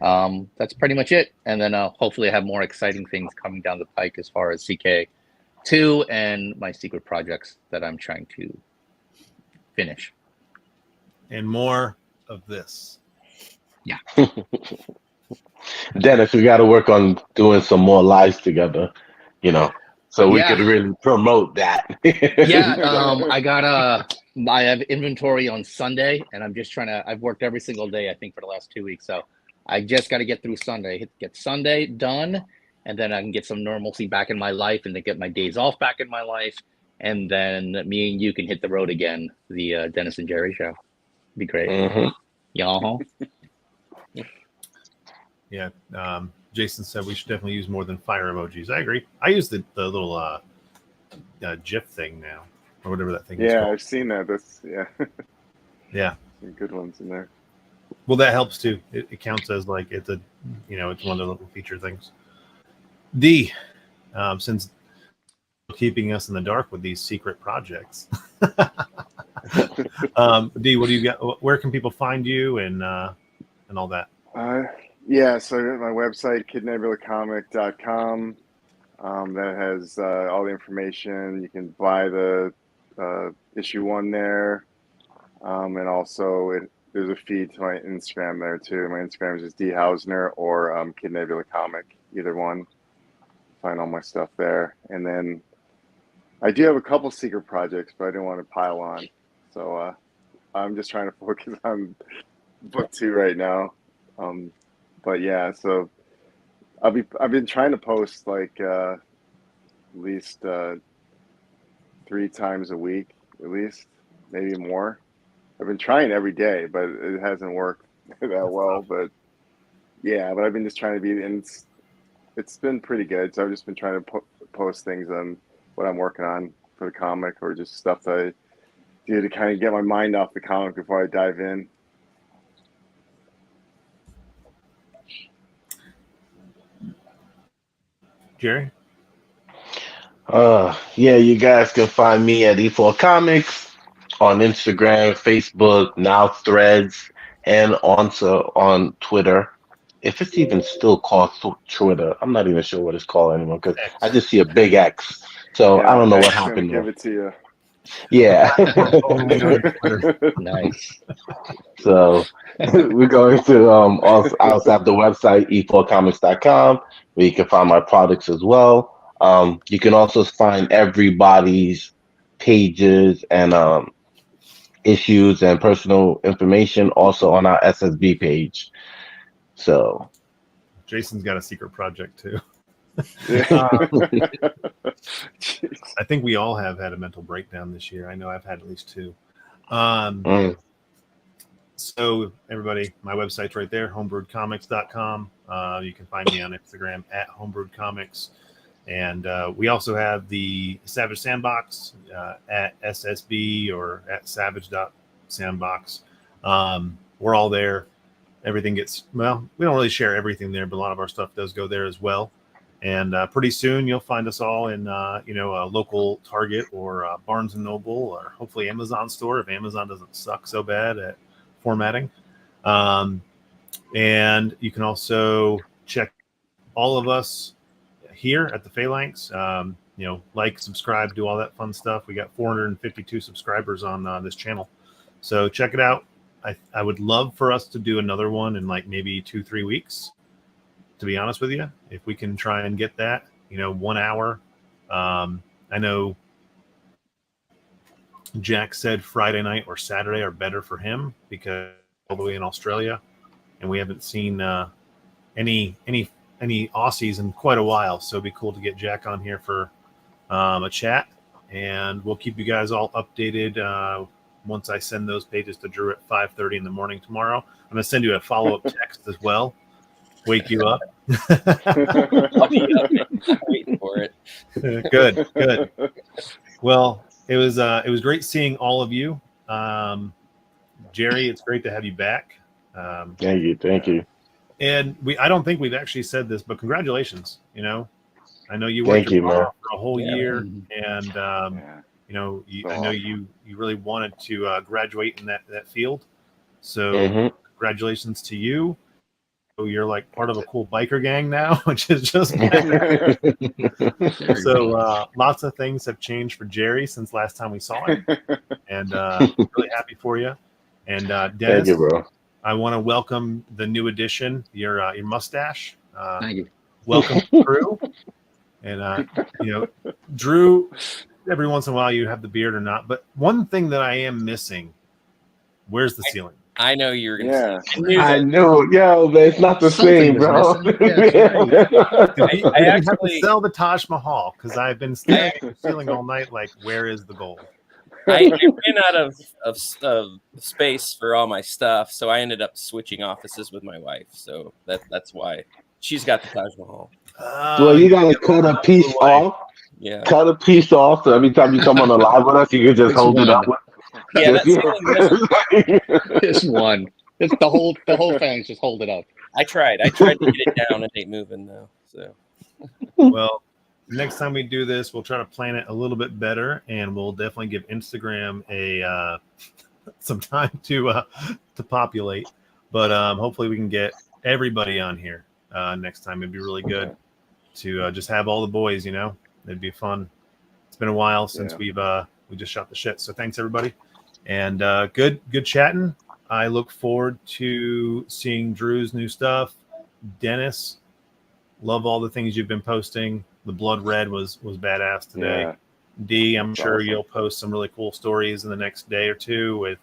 That's pretty much it. And then hopefully I have more exciting things coming down the pike as far as CK2 and my secret projects that I'm trying to finish. and more of this. Dennis, we got to work on doing some more lives together, so we could really promote that. I have inventory on Sunday, and I'm just I've worked every single day, I think, for the last 2 weeks. So I just got to get through Sunday, get Sunday done, and then I can get some normalcy back in my life and then get my days off back in my life. And then me and you can hit the road again, the Dennis and Jerry show. Be great. Mm-hmm. Yeah. Jason said we should definitely use more than fire emojis. I agree. I use the little GIF thing now, or whatever that thing is. Yeah, called. I've seen that. Yeah. Some good ones in there. Well, that helps too. It counts as like it's a, it's one of the little feature things. D, since keeping us in the dark with these secret projects. D, what do you got? Where can people find you and all that? Yeah, so my website, kidnebulacomic.com. That has all the information. You can buy the issue 1 there. And also there's a feed to my Instagram there too. My Instagram is just D Hausner or Kid Nebula Comic, either one. Find all my stuff there. And then I do have a couple secret projects, but I didn't want to pile on. So I'm just trying to focus on book 2 right now. But yeah, so I've been trying to post like at least 3 times a week, at least, maybe more. I've been trying every day, but it hasn't worked that well. But yeah, but I've been just trying to be, and it's been pretty good. So I've just been trying to post things on what I'm working on for the comic, or just stuff that I do to kind of get my mind off the comic before I dive in. Jerry? Yeah, you guys can find me at E4 Comics on Instagram, Facebook, now Threads, and also on Twitter. If it's even still called Twitter, I'm not even sure what it's called anymore because I just see a big X. So I don't know what happened. Give it to you. Yeah. Nice. So we're going to also have the website e4comics.com where you can find my products as well. You can also find everybody's pages and issues and personal information also on our SSB page. So Jason's got a secret project too. Yeah. I think we all have had a mental breakdown this year. I know I've had at least 2. So everybody, my website's right there, homebrewedcomics.com. You can find me on Instagram at Homebrewed Comics. And we also have the Savage Sandbox at SSB or at savage.sandbox. We're all there. Everything gets, well, we don't really share everything there, but a lot of our stuff does go there as well. And pretty soon you'll find us all in, a local Target or Barnes & Noble or hopefully Amazon store if Amazon doesn't suck so bad at formatting. And you can also check all of us here at the Phalanx. Like, subscribe, do all that fun stuff. We got 452 subscribers on this channel. So check it out. I would love for us to do another one in like maybe 2-3 weeks. To be honest with you, if we can try and get that, 1 hour. I know Jack said Friday night or Saturday are better for him because all the way in Australia, and we haven't seen any Aussies in quite a while. So it'd be cool to get Jack on here for a chat, and we'll keep you guys all updated once I send those pages to Drew at 5:30 in the morning tomorrow. I'm gonna send you a follow-up text as well. Wake you up. Waiting for it. Good. Well, it was great seeing all of you. Jerry, it's great to have you back. Thank you. And I don't think we've actually said this, but congratulations. I know you worked for a whole year, and I know you really wanted to graduate in that field. So congratulations to you. You're like part of a cool biker gang now, which is just so lots of things have changed for Jerry since last time we saw him, and really happy for you. And Thank Dennis, you, bro. I want to welcome the new addition, your mustache. Thank you. Welcome, Drew. And Drew, every once in a while you have the beard or not. But one thing that I am missing, where's the ceiling? I know you were going Yeah. to say. I know, yo, man, it's not the Something same, was bro. missing. Yeah, Did we I have to actually- sell the Taj Mahal? Because I've been staring at the ceiling all night like, where is the gold? I ran out of space for all my stuff, so I ended up switching offices with my wife. So that's why she's got the Taj Mahal. Well, you gotta cut a piece off. Yeah, Cut a piece off, so every time you come on the live with us, you can just It's hold it one. up. yeah. That's the It's one. It's the whole thing. Just hold it up. I tried to get it down. It ain't moving though. So Well, next time we do this, we'll try to plan it a little bit better, and we'll definitely give Instagram a some time to populate. But hopefully, we can get everybody on here next time. It'd be really good to just have all the boys. It'd be fun. It's been a while since we just shot the shit. So thanks everybody, and good chatting. I look forward to seeing Drew's new stuff. Dennis, love all the things you've been posting. The Blood Red was badass today. Yeah. D, I'm sure awesome. you'll post some really cool stories in the next day or two with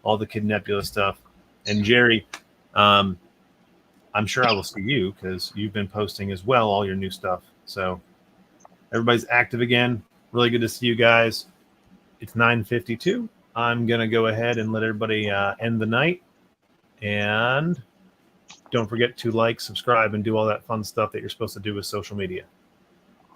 all the Kid Nebula stuff. And Jerry, I'm sure I will see you because you've been posting as well all your new stuff. So everybody's active again. Really good to see you guys. It's 9:52. I'm going to go ahead and let everybody end the night. And don't forget to like, subscribe, and do all that fun stuff that you're supposed to do with social media.